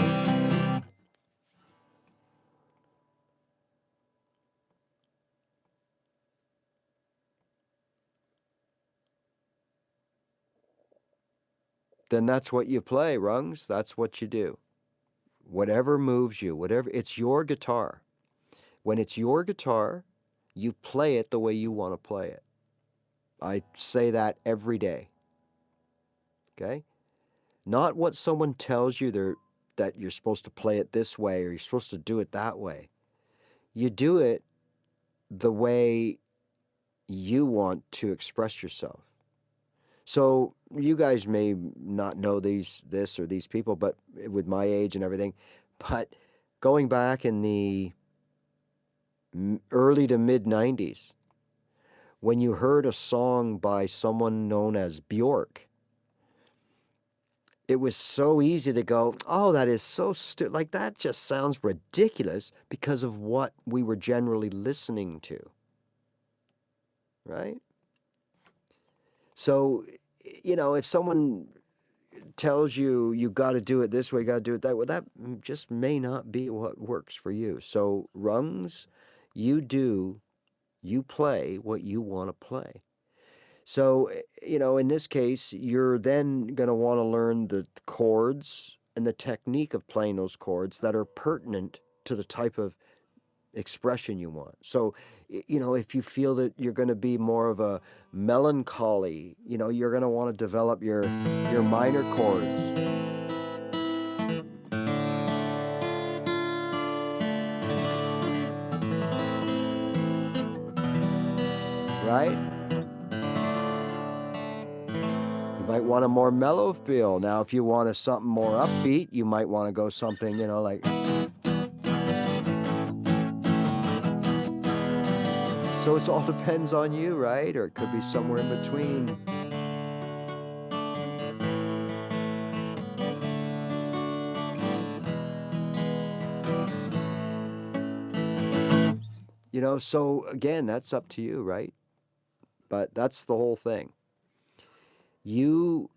Then that's what you play, Rungs. That's what you do. Whatever moves you, it's your guitar. When it's your guitar, you play it the way you want to play it. I say that every day. okay? Not what someone tells you that you're supposed to play it this way or you're supposed to do it that way. You do it the way you want to express yourself. So you guys may not know this or these people, but with my age and everything, but going back in the early to mid 90s, when you heard a song by someone known as Bjork, it was so easy to go, oh, that is so stupid. Like, that just sounds ridiculous because of what we were generally listening to, right? So, if someone tells you you got to do it this way, you got to do it that way, that just may not be what works for you. So, rungs, you play what you want to play. So, in this case, you're then going to want to learn the chords and the technique of playing those chords that are pertinent to the type of expression you want. So, if you feel that you're going to be more of a melancholy, you're going to want to develop your minor chords. Right? You might want a more mellow feel. Now, if you want something more upbeat, you might want to go something, like... So it all depends on you, right? Or it could be somewhere in between. So again, that's up to you, right? But that's the whole thing. You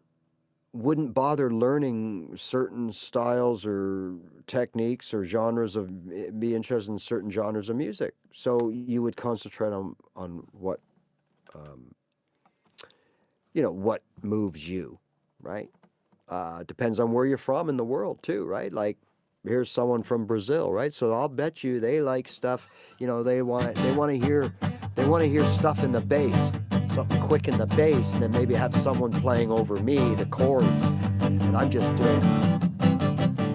wouldn't bother learning certain styles or techniques or genres be interested in certain genres of music. So you would concentrate on what, what moves you, right? Depends on where you're from in the world too, right? Like, here's someone from Brazil, right? So I'll bet you they like stuff, they want to hear stuff in the bass, something quick in the bass, and then maybe have someone playing over me the chords, and I'm just doing,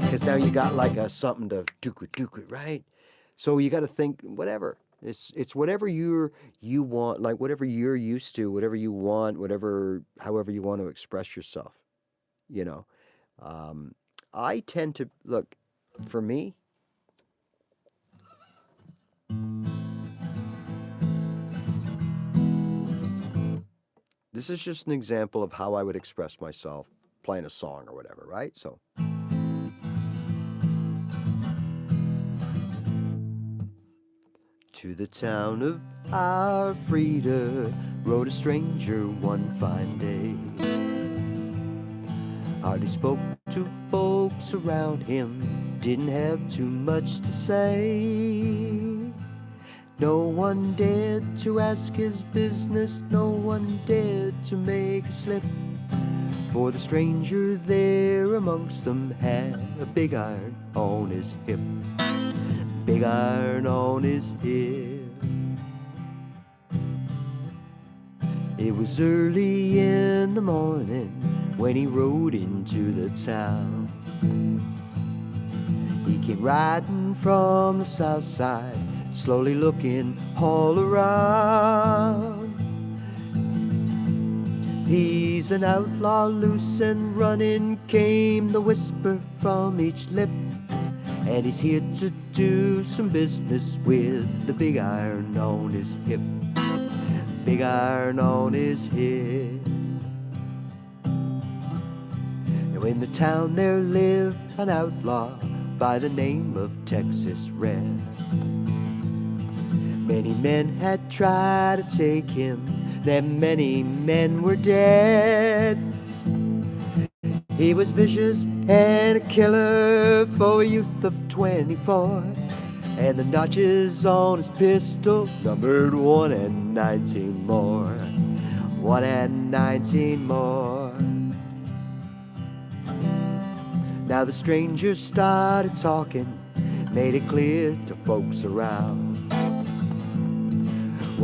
because now you got like something to do it, right? So you got to think whatever. It's whatever you want, like whatever you're used to, whatever you want, however you want to express yourself. I tend to look, for me, this is just an example of how I would express myself playing a song or whatever, right? So, to the town of Alfreda rode a stranger one fine day. Hardly spoke to folks around him, didn't have too much to say. No one dared to ask his business, no one dared to make a slip, for the stranger there amongst them had a big iron on his hip. Big iron on his hip. It was early in the morning when he rode into the town. He came riding from the south side, slowly looking all around. He's an outlaw, loose and running, came the whisper from each lip, and he's here to do some business with the big iron on his hip. Big iron on his hip. Now in the town there lived an outlaw by the name of Texas Red. Many men had tried to take him, then many men were dead. He was vicious and a killer for a youth of 24, and the notches on his pistol numbered 1 and 19 more. 1 and 19 more. Now the stranger started talking, made it clear to folks around.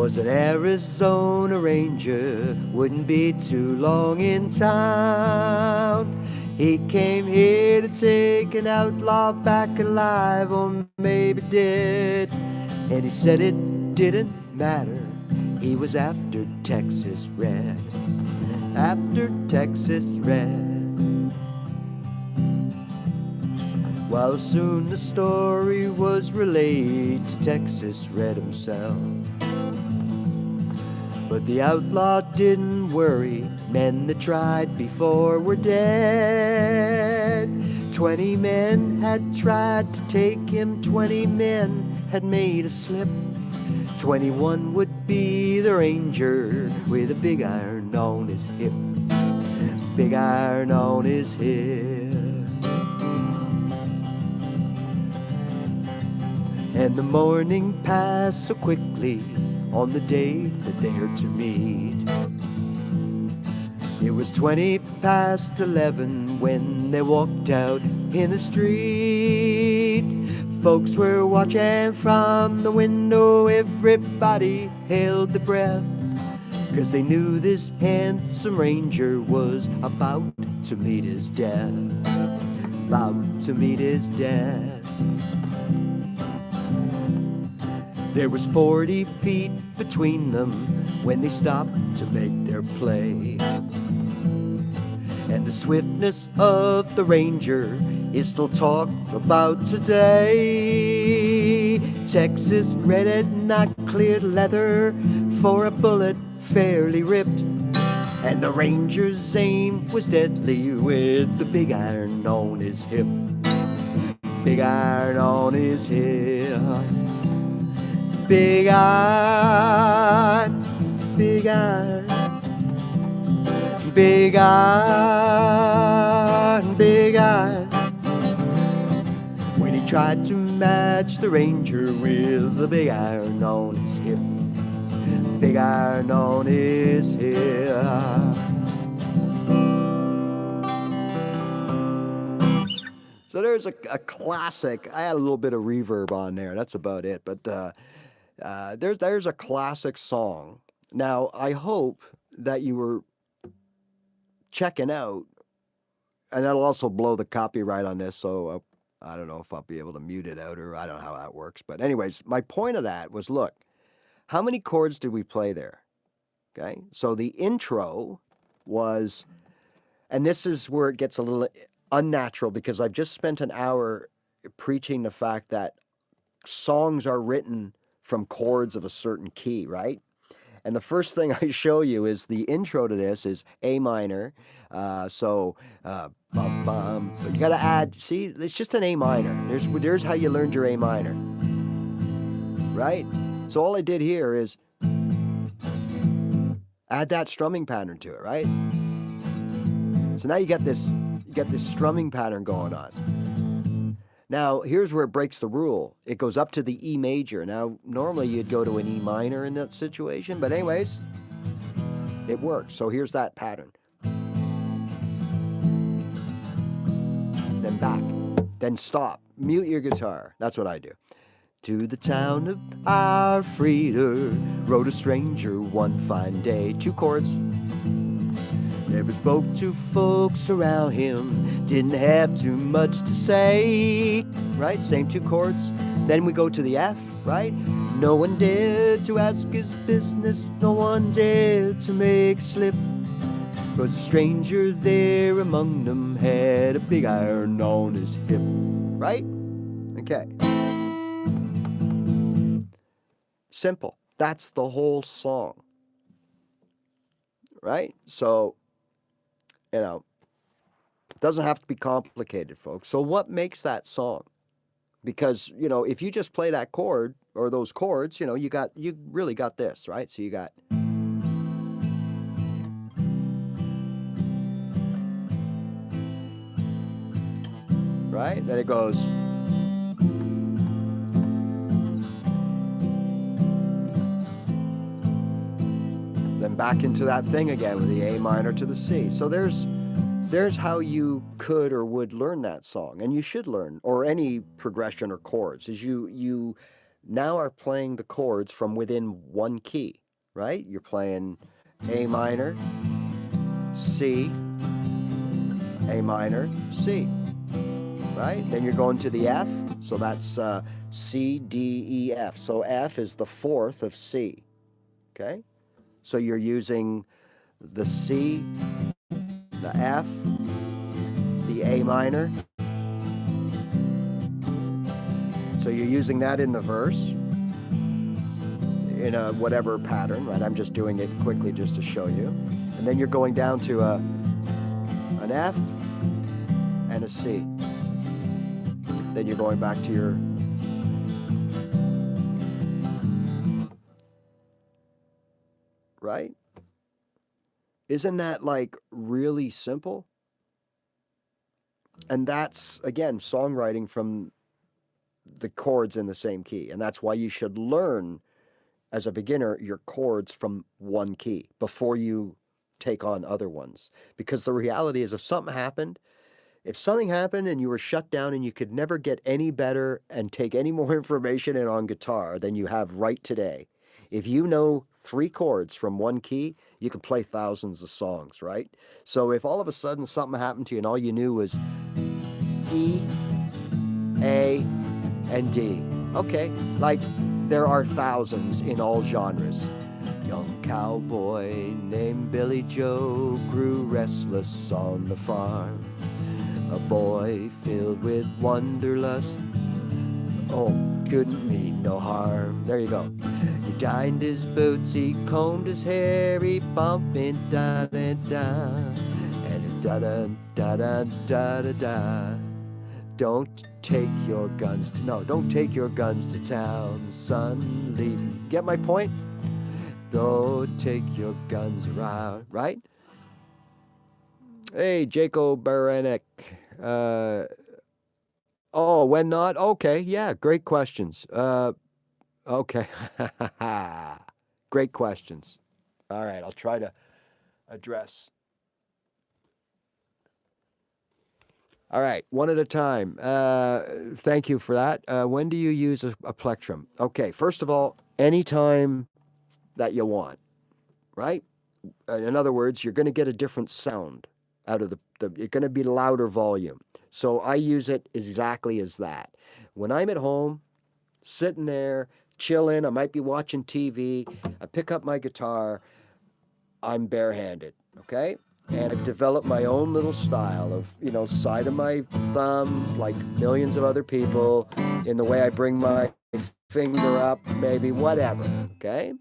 was an Arizona ranger, wouldn't be too long in town. He came here to take an outlaw back alive, or maybe dead. And he said it didn't matter, he was after Texas Red, after Texas Red. Well, soon the story was relayed to Texas Red himself. But the outlaw didn't worry, men that tried before were dead. 20 men had tried to take him, 20 men had made a slip. 21 would be the ranger with a big iron on his hip, big iron on his hip. And the morning passed so quickly on the day that they're to meet. It was 11:20 when they walked out in the street. Folks were watching from the window, everybody held their breath, 'cause they knew this handsome ranger was about to meet his death, about to meet his death. There was 40 feet between them when they stopped to make their play. And the swiftness of the ranger is still talked about today. Texas Red had not cleared leather for a bullet fairly ripped, and the ranger's aim was deadly with the big iron on his hip, big iron on his hip. Big iron, big iron, big iron, big iron. When he tried to match the ranger with the big iron on his hip, big iron on his hip. So there's a classic. I had a little bit of reverb on there. That's about it. But there's a classic song. Now, I hope that you were checking out, and that'll also blow the copyright on this, so I don't know if I'll be able to mute it out, or I don't know how that works. But anyways, my point of that was, look, how many chords did we play there? Okay, so the intro was, and this is where it gets a little unnatural, because I've just spent an hour preaching the fact that songs are written from chords of a certain key, right? And the first thing I show you is the intro to this is A minor. Bum, bum. But you got to add, see, it's just an A minor. There's how you learned your A minor, right? So all I did here is add that strumming pattern to it, right? So now you got this strumming pattern going on. Now, here's where it breaks the rule. It goes up to the E major. Now, normally you'd go to an E minor in that situation, but anyways, it works. So here's that pattern. Then back. Then stop. Mute your guitar. That's what I do. To the town of our Frieder rode a stranger one fine day. 2 chords. Never spoke to folks around him, didn't have too much to say, right? Same 2 chords. Then we go to the F, right? No one dared to ask his business, no one dared to make a slip, 'cause a stranger there among them had a big iron on his hip, right? Okay. Simple. That's the whole song, right? So, you know, it doesn't have to be complicated, folks. So what makes that song? Because, you know, if you just play that chord or those chords, you know, you really got this, right? So you got, right? Then it goes, then back into that thing again with the A minor to the C. So there's how you could or would learn that song, and you should learn, or any progression or chords, is you now are playing the chords from within one key, right? You're playing A minor, C, A minor, C, right? Then you're going to the F, so that's C, D, E, F. So F is the fourth of C, okay? So you're using the C, the F, the A minor. So you're using that in the verse in a whatever pattern, right? I'm just doing it quickly just to show you. And then you're going down to an F and a C. Then you're going back to your right? Isn't that like really simple? And that's, again, songwriting from the chords in the same key. And that's why you should learn, as a beginner, your chords from one key before you take on other ones. Because the reality is, if something happened and you were shut down and you could never get any better and take any more information in on guitar than you have right today, if you know 3 chords from one key, you can play thousands of songs, right? So if all of a sudden something happened to you and all you knew was E, A, and D, okay, like there are thousands in all genres. Young cowboy named Billy Joe grew restless on the farm. A boy filled with wanderlust, oh, couldn't mean no harm. There you go. He dined his boots, he combed his hair, he bumping da da da, and da da da da da da da. Don't take your guns to town, son. Leave. Get my point? Don't take your guns around, right? Hey, Jacob Baranek. Oh, when not? Okay, yeah, great questions. Okay. Great questions. All right, I'll try to address. All right, one at a time. Thank you for that. When do you use a plectrum? Okay, first of all, anytime that you want, right? In other words, you're going to get a different sound out of you're going to be louder volume. So I use it exactly as that. When I'm at home, sitting there, chilling, I might be watching TV, I pick up my guitar, I'm barehanded, okay? And I've developed my own little style of, side of my thumb, like millions of other people, in the way I bring my finger up, maybe whatever, okay?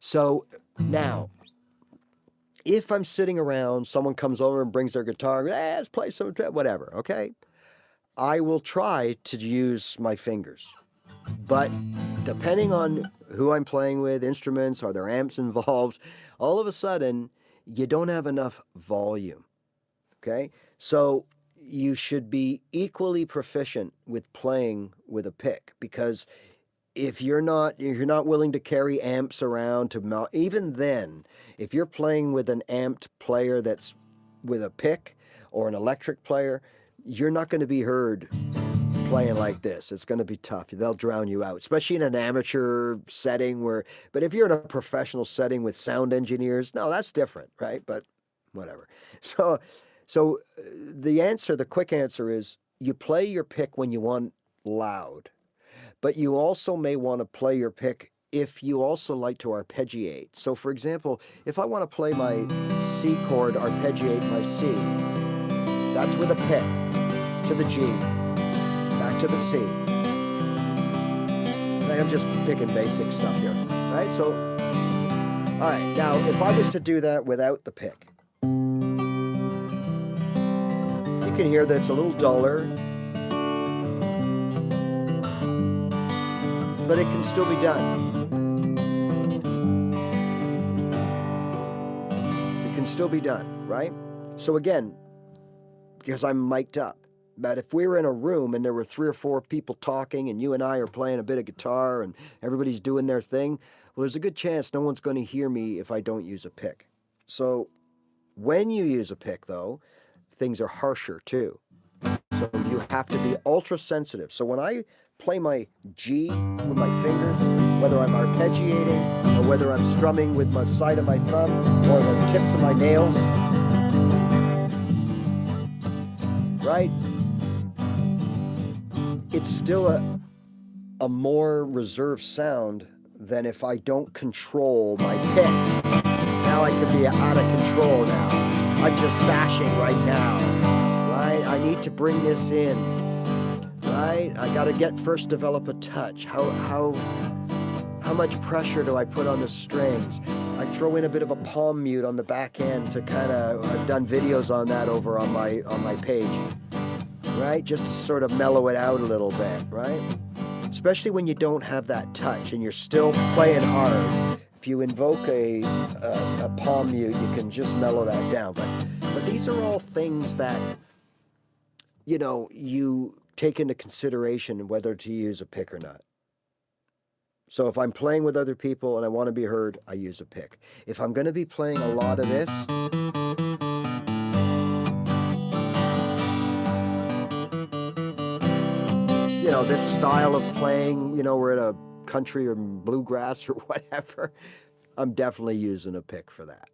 So now, if I'm sitting around, someone comes over and brings their guitar, let's play some, whatever, okay? I will try to use my fingers. But depending on who I'm playing with, instruments, are there amps involved, all of a sudden, you don't have enough volume, okay? So you should be equally proficient with playing with a pick, because if you're not willing to carry amps around to even then, if you're playing with an amped player that's with a pick or an electric player, you're not going to be heard playing like this. It's going to be tough. They'll drown you out, especially in an amateur setting but if you're in a professional setting with sound engineers, no, that's different, right? But whatever. So the quick answer is you play your pick when you want loud. But you also may want to play your pick if you also like to arpeggiate. So for example, if I want to play my C chord, arpeggiate my C, that's with a pick to the G, back to the C. I'm just picking basic stuff here, right? So, all right, now if I was to do that without the pick, you can hear that it's a little duller, but it can still be done. It can still be done, right? So again, because I'm mic'd up. But if we were in a room and there were 3 or 4 people talking and you and I are playing a bit of guitar and everybody's doing their thing, well, there's a good chance no one's going to hear me if I don't use a pick. So when you use a pick, though, things are harsher too. So you have to be ultra sensitive. So when I play my G with my fingers, whether I'm arpeggiating or whether I'm strumming with my side of my thumb or the tips of my nails, right? It's still a more reserved sound than if I don't control my pick. Now I can be out of control now. I'm just bashing right now, right? I need to bring this in, right? I got to first develop a touch. How much pressure do I put on the strings? I throw in a bit of a palm mute on the back end to kind of, I've done videos on that over on my page, right? Just to sort of mellow it out a little bit, right? Especially when you don't have that touch and you're still playing hard. If you invoke a palm mute, you can just mellow that down. But these are all things that, you know, you take into consideration whether to use a pick or not. So if I'm playing with other people and I want to be heard, I use a pick. If I'm going to be playing a lot of this, you know, this style of playing, you know, we're at a country or bluegrass or whatever, I'm definitely using a pick for that.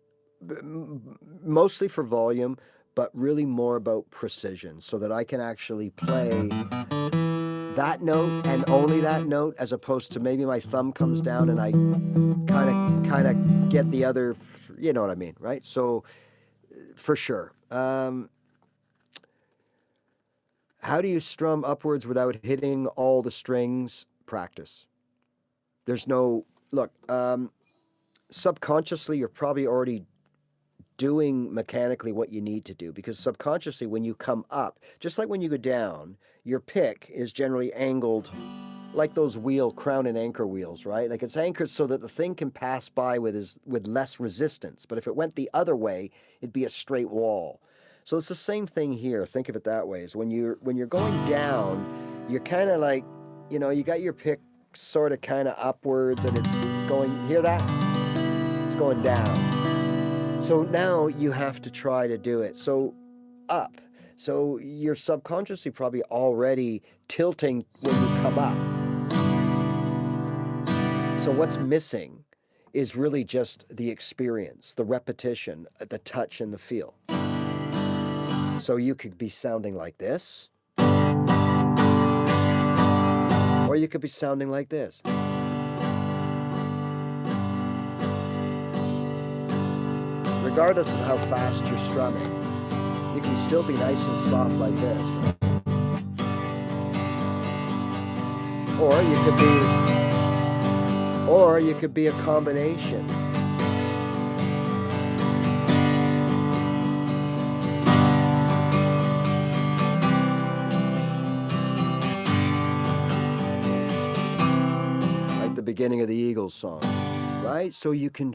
Mostly for volume, but really more about precision so that I can actually play that note and only that note, as opposed to maybe my thumb comes down and I kind of get the other, you know what I mean, right? So for sure. How do you strum upwards without hitting all the strings? Practice. There's no, look, subconsciously you're probably already doing mechanically what you need to do, because subconsciously when you come up, just like when you go down, your pick is generally angled like those crown and anchor wheels, right? Like it's anchored so that the thing can pass by with less resistance. But if it went the other way, it'd be a straight wall. So it's the same thing here. Think of it that way. Is when you're going down, you're kind of like, you know, you got your pick sort of kind of upwards and it's going, hear that? It's going down. So now you have to try to do it. So up. So you're subconsciously probably already tilting when you come up. So what's missing is really just the experience, the repetition, the touch and the feel. So you could be sounding like this, or you could be sounding like this. Regardless of how fast you're strumming, you can still be nice and soft like this. Or you could be a combination. Like the beginning of the Eagles song, right? So you can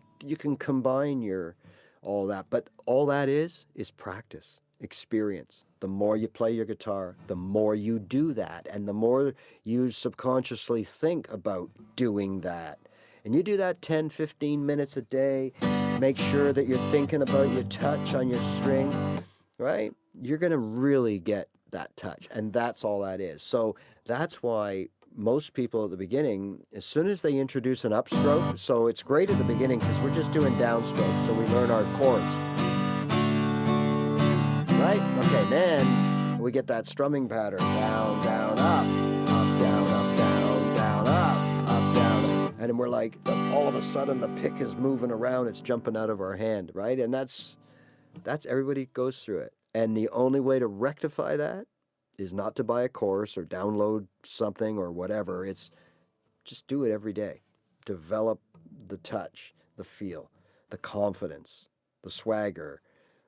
combine all that, but all that is practice, experience. The more you play your guitar, the more you do that, and the more you subconsciously think about doing that. And you do that 10, 15 minutes a day. Make sure that you're thinking about your touch on your string, right? You're going to really get that touch, and that's all that is. So that's why most people at the beginning, as soon as they introduce an upstroke, so it's great at the beginning because we're just doing downstrokes, so we learn our chords, right? Okay, then we get that strumming pattern, down, down, up, down, up, down, down, up, down, and then we're like, all of a sudden the pick is moving around, it's jumping out of our hand, right? And that's everybody goes through it, and the only way to rectify that is not to buy a course or download something or whatever. It's just do it every day. Develop the touch, the feel, the confidence, the swagger,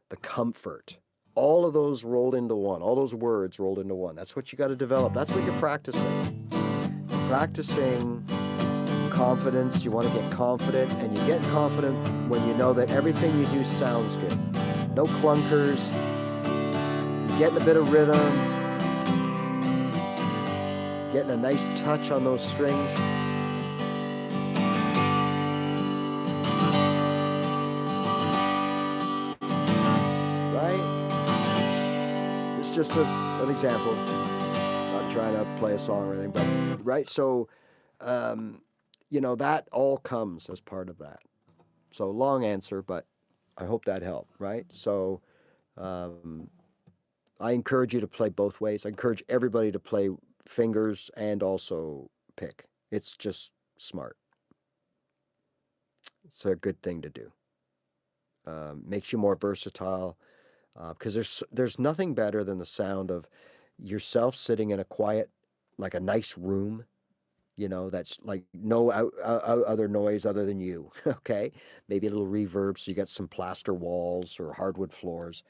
the comfort. All of those rolled into one. All those words rolled into one. That's what you got to develop. That's what you're practicing. Practicing confidence. You want to get confident, and you get confident when you know that everything you do sounds good. No clunkers. Getting a bit of rhythm. Getting a nice touch on those strings. Right? It's just an example. Not trying to play a song or anything, but right. So, you know, that all comes as part of that. So long answer, but I hope that helped. Right. So, um, I encourage you to play both ways. I encourage everybody to play fingers and also pick. It's just smart. It's a good thing to do. Makes you more versatile because there's nothing better than the sound of yourself sitting in a quiet, like a nice room. You know, that's like no other noise other than you. Okay, maybe a little reverb, so you got some plaster walls or hardwood floors,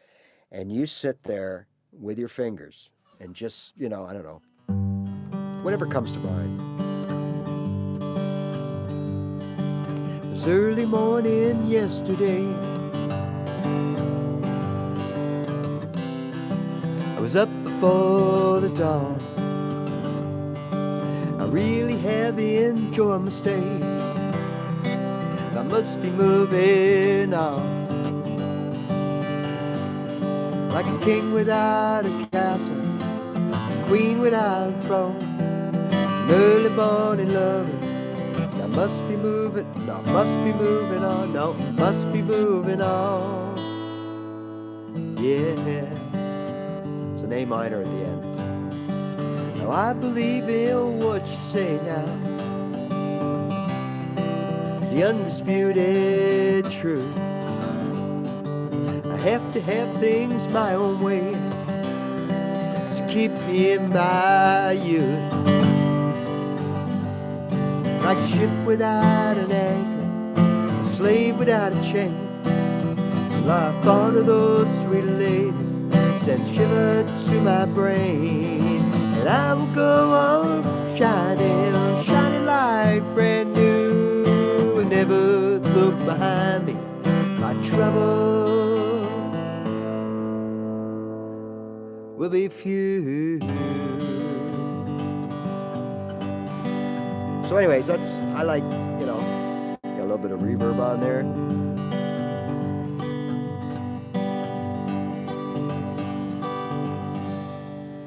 and you sit there with your fingers and just, you know, I don't know, whatever comes to mind. It was early morning yesterday. I was up before the dawn. I really have enjoyed my stay. I must be moving on. Like a king without a castle, a queen without a throne, an early morning loving. I must be moving, no, must be moving on, no, must be moving on. Yeah, it's an A minor at the end. Now I believe in what you say now. It's the undisputed truth. I have to have things my own way to keep me in my youth. Like a ship without an anchor, a slave without a chain. Well, I thought of those sweet ladies, sent shiver to my brain. And I will go on shining, shining like brand new, and never look behind me. My trouble will be few. So anyways, that's, I like, you know, got a little bit of reverb on there.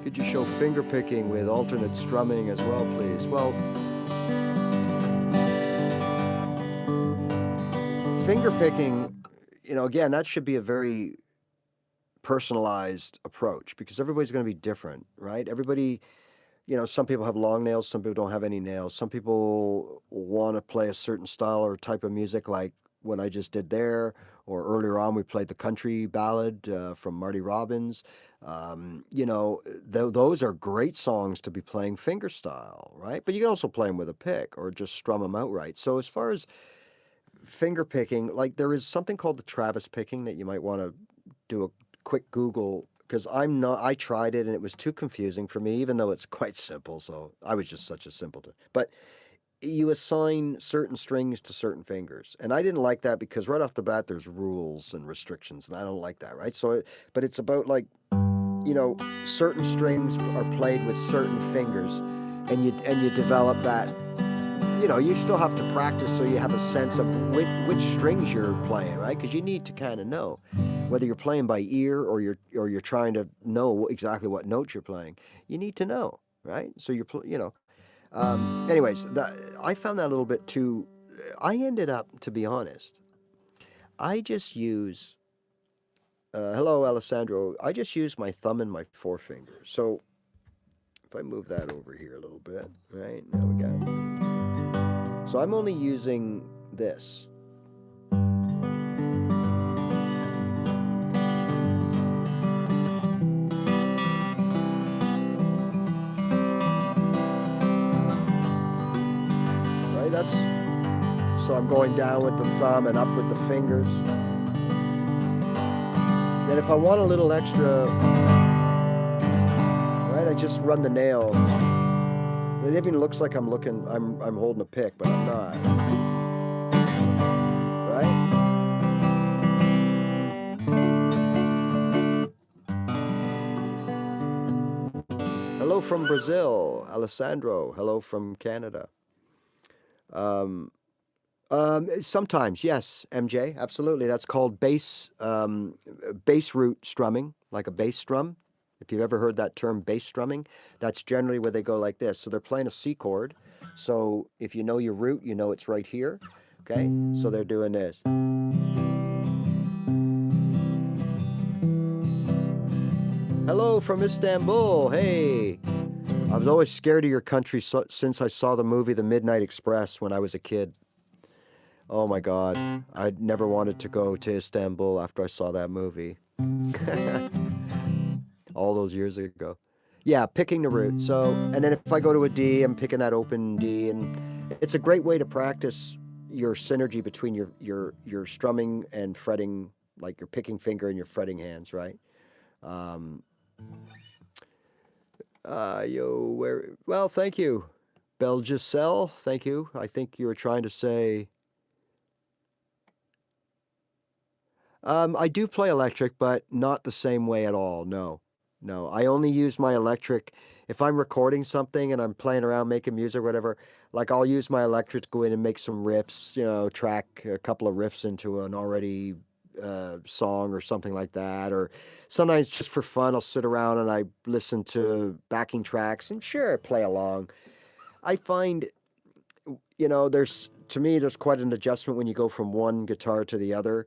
Could you show finger picking with alternate strumming as well, please? Well, finger picking, you know, again, that should be a very personalized approach because everybody's going to be different, right? Everybody, you know, some people have long nails, some people don't have any nails. Some people want to play a certain style or type of music like what I just did there, or earlier on we played the country ballad from Marty Robbins. You know, those are great songs to be playing fingerstyle, right? But you can also play them with a pick or just strum them outright. So as far as finger picking, like there is something called the Travis picking that you might want to do a quick Google, because I tried it and it was too confusing for me, even though it's quite simple. So I was just such a simpleton. But you assign certain strings to certain fingers. And I didn't like that because right off the bat, there's rules and restrictions, and I don't like that, right? So, but it's about like, you know, certain strings are played with certain fingers, and you develop that. You know, you still have to practice so you have a sense of which strings you're playing, right? Because you need to kind of know whether you're playing by ear or you're trying to know exactly what notes you're playing. You need to know, right? So you know. Anyways, I found that a little bit too. I ended up, to be honest, I just use. Hello, Alessandro. I just use my thumb and my forefinger. So if I move that over here a little bit, right? Now we got it. So I'm only using this. Right? That's, so I'm going down with the thumb and up with the fingers. Then if I want a little extra, right, I just run the nail. It even looks like I'm holding a pick, but I'm not. Right? Hello from Brazil, Alessandro. Hello from Canada. Sometimes, yes, MJ, absolutely. That's called bass root strumming, like a bass strum. If you've ever heard that term bass strumming, that's generally where they go like this. So they're playing a C chord. So if you know your root, you know it's right here. Okay? So they're doing this. Hello from Istanbul. Hey. I was always scared of your country since I saw the movie The Midnight Express when I was a kid. Oh my God. I never wanted to go to Istanbul after I saw that movie. All those years ago. Yeah, picking the root. So, and then if I go to a D, I'm picking that open D, and it's a great way to practice your synergy between your strumming and fretting, like your picking finger and your fretting hands, right? Um, well, thank you, Belgisel. Thank you. I think you were trying to say. I do play electric, but not the same way at all. No, no. I only use my electric if I'm recording something and I'm playing around making music or whatever. Like I'll use my electric to go in and make some riffs, track a couple of riffs into an already song or something like that. Or sometimes just for fun, I'll sit around and I listen to backing tracks and sure, play along. I find, there's quite an adjustment when you go from one guitar to the other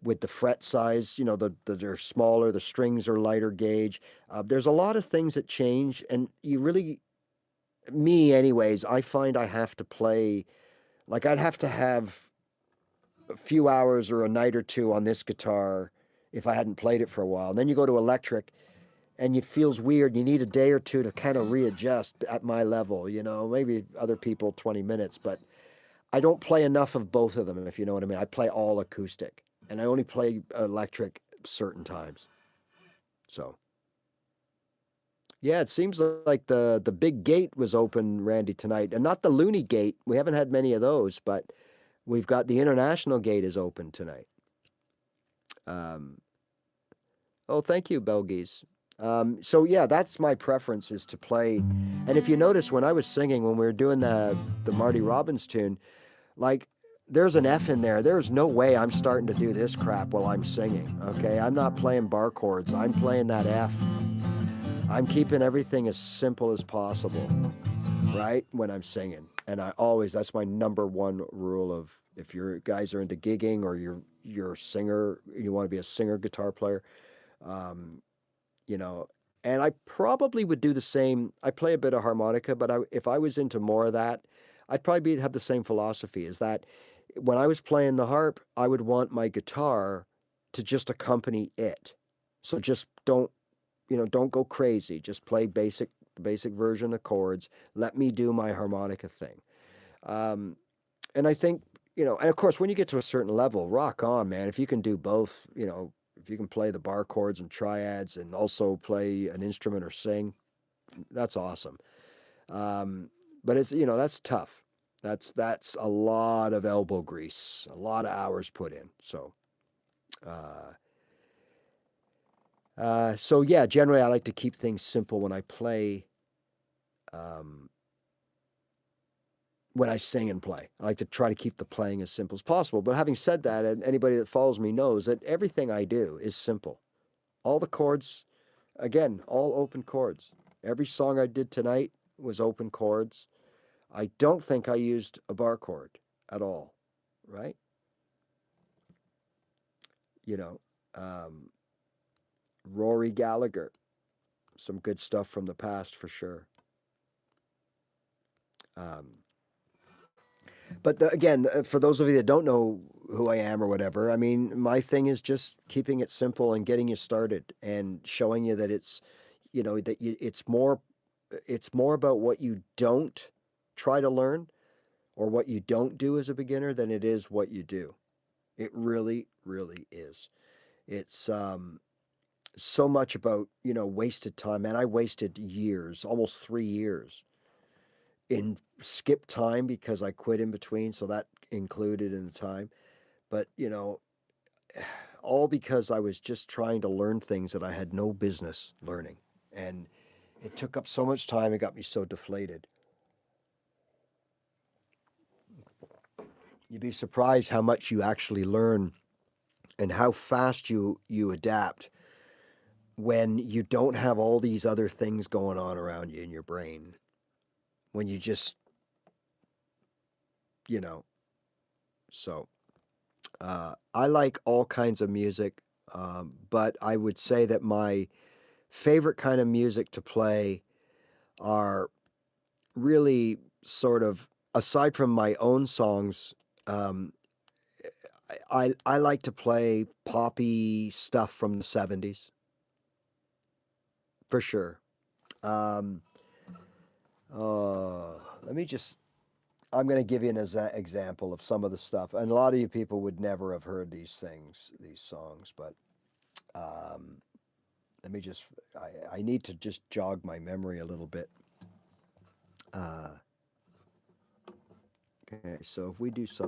with the fret size, they're smaller, the strings are lighter gauge. There's a lot of things that change, and me anyways, I find I have to play, like I'd have to have a few hours or a night or two on this guitar if I hadn't played it for a while. And then you go to electric, and it feels weird. You need a day or two to kind of readjust at my level, maybe other people 20 minutes, but I don't play enough of both of them, if you know what I mean. I play all acoustic, and I only play electric certain times. So, yeah, it seems like the big gate was open, Randy, tonight. And not the Looney Gate. We haven't had many of those, but we've got the International Gate is open tonight. Oh, thank you, Belgies. So yeah, that's my preference, is to play. And if you notice, when I was singing, when we were doing the Marty Robbins tune, like there's an F in there. There's no way I'm starting to do this crap while I'm singing. Okay, I'm not playing bar chords. I'm playing that F. I'm keeping everything as simple as possible, right, when I'm singing. And that's my number one rule of, if you guys are into gigging or you're a singer, you want to be a singer guitar player, and I probably would do the same. I play a bit of harmonica, but if I was into more of that, I'd probably have the same philosophy, is that when I was playing the harp, I would want my guitar to just accompany it. So just don't go crazy. Just play basic version of chords. Let me do my harmonica thing. And I think, and of course, when you get to a certain level, rock on, man. If you can do both, if you can play the bar chords and triads and also play an instrument or sing, that's awesome. But it's, that's tough. That's a lot of elbow grease, a lot of hours put in. So yeah, generally I like to keep things simple when I play, when I sing and play. I like to try to keep the playing as simple as possible. But having said that, and anybody that follows me knows that everything I do is simple. All the chords, again, all open chords. Every song I did tonight was open chords. I don't think I used a bar chord at all, right? Rory Gallagher, some good stuff from the past for sure. But again, for those of you that don't know who I am or whatever, I mean, my thing is just keeping it simple and getting you started and showing you that it's, it's more about what you don't try to learn or what you don't do as a beginner than it is what you do. It really, really is. It's so much about, wasted time. Man, I wasted years, almost 3 years in skip time because I quit in between. So that included in the time. But, all because I was just trying to learn things that I had no business learning. And it took up so much time, it got me so deflated. You'd be surprised how much you actually learn and how fast you adapt when you don't have all these other things going on around you in your brain, when you just, you know, so I like all kinds of music, but I would say that my favorite kind of music to play are really sort of, aside from my own songs, um, I like to play poppy stuff from the 70s, for sure. Um, Let me just, I'm going to give you an example of some of the stuff. And a lot of you people would never have heard these things, these songs, but um, let me just, I need to just jog my memory a little bit. Okay, so if we do something.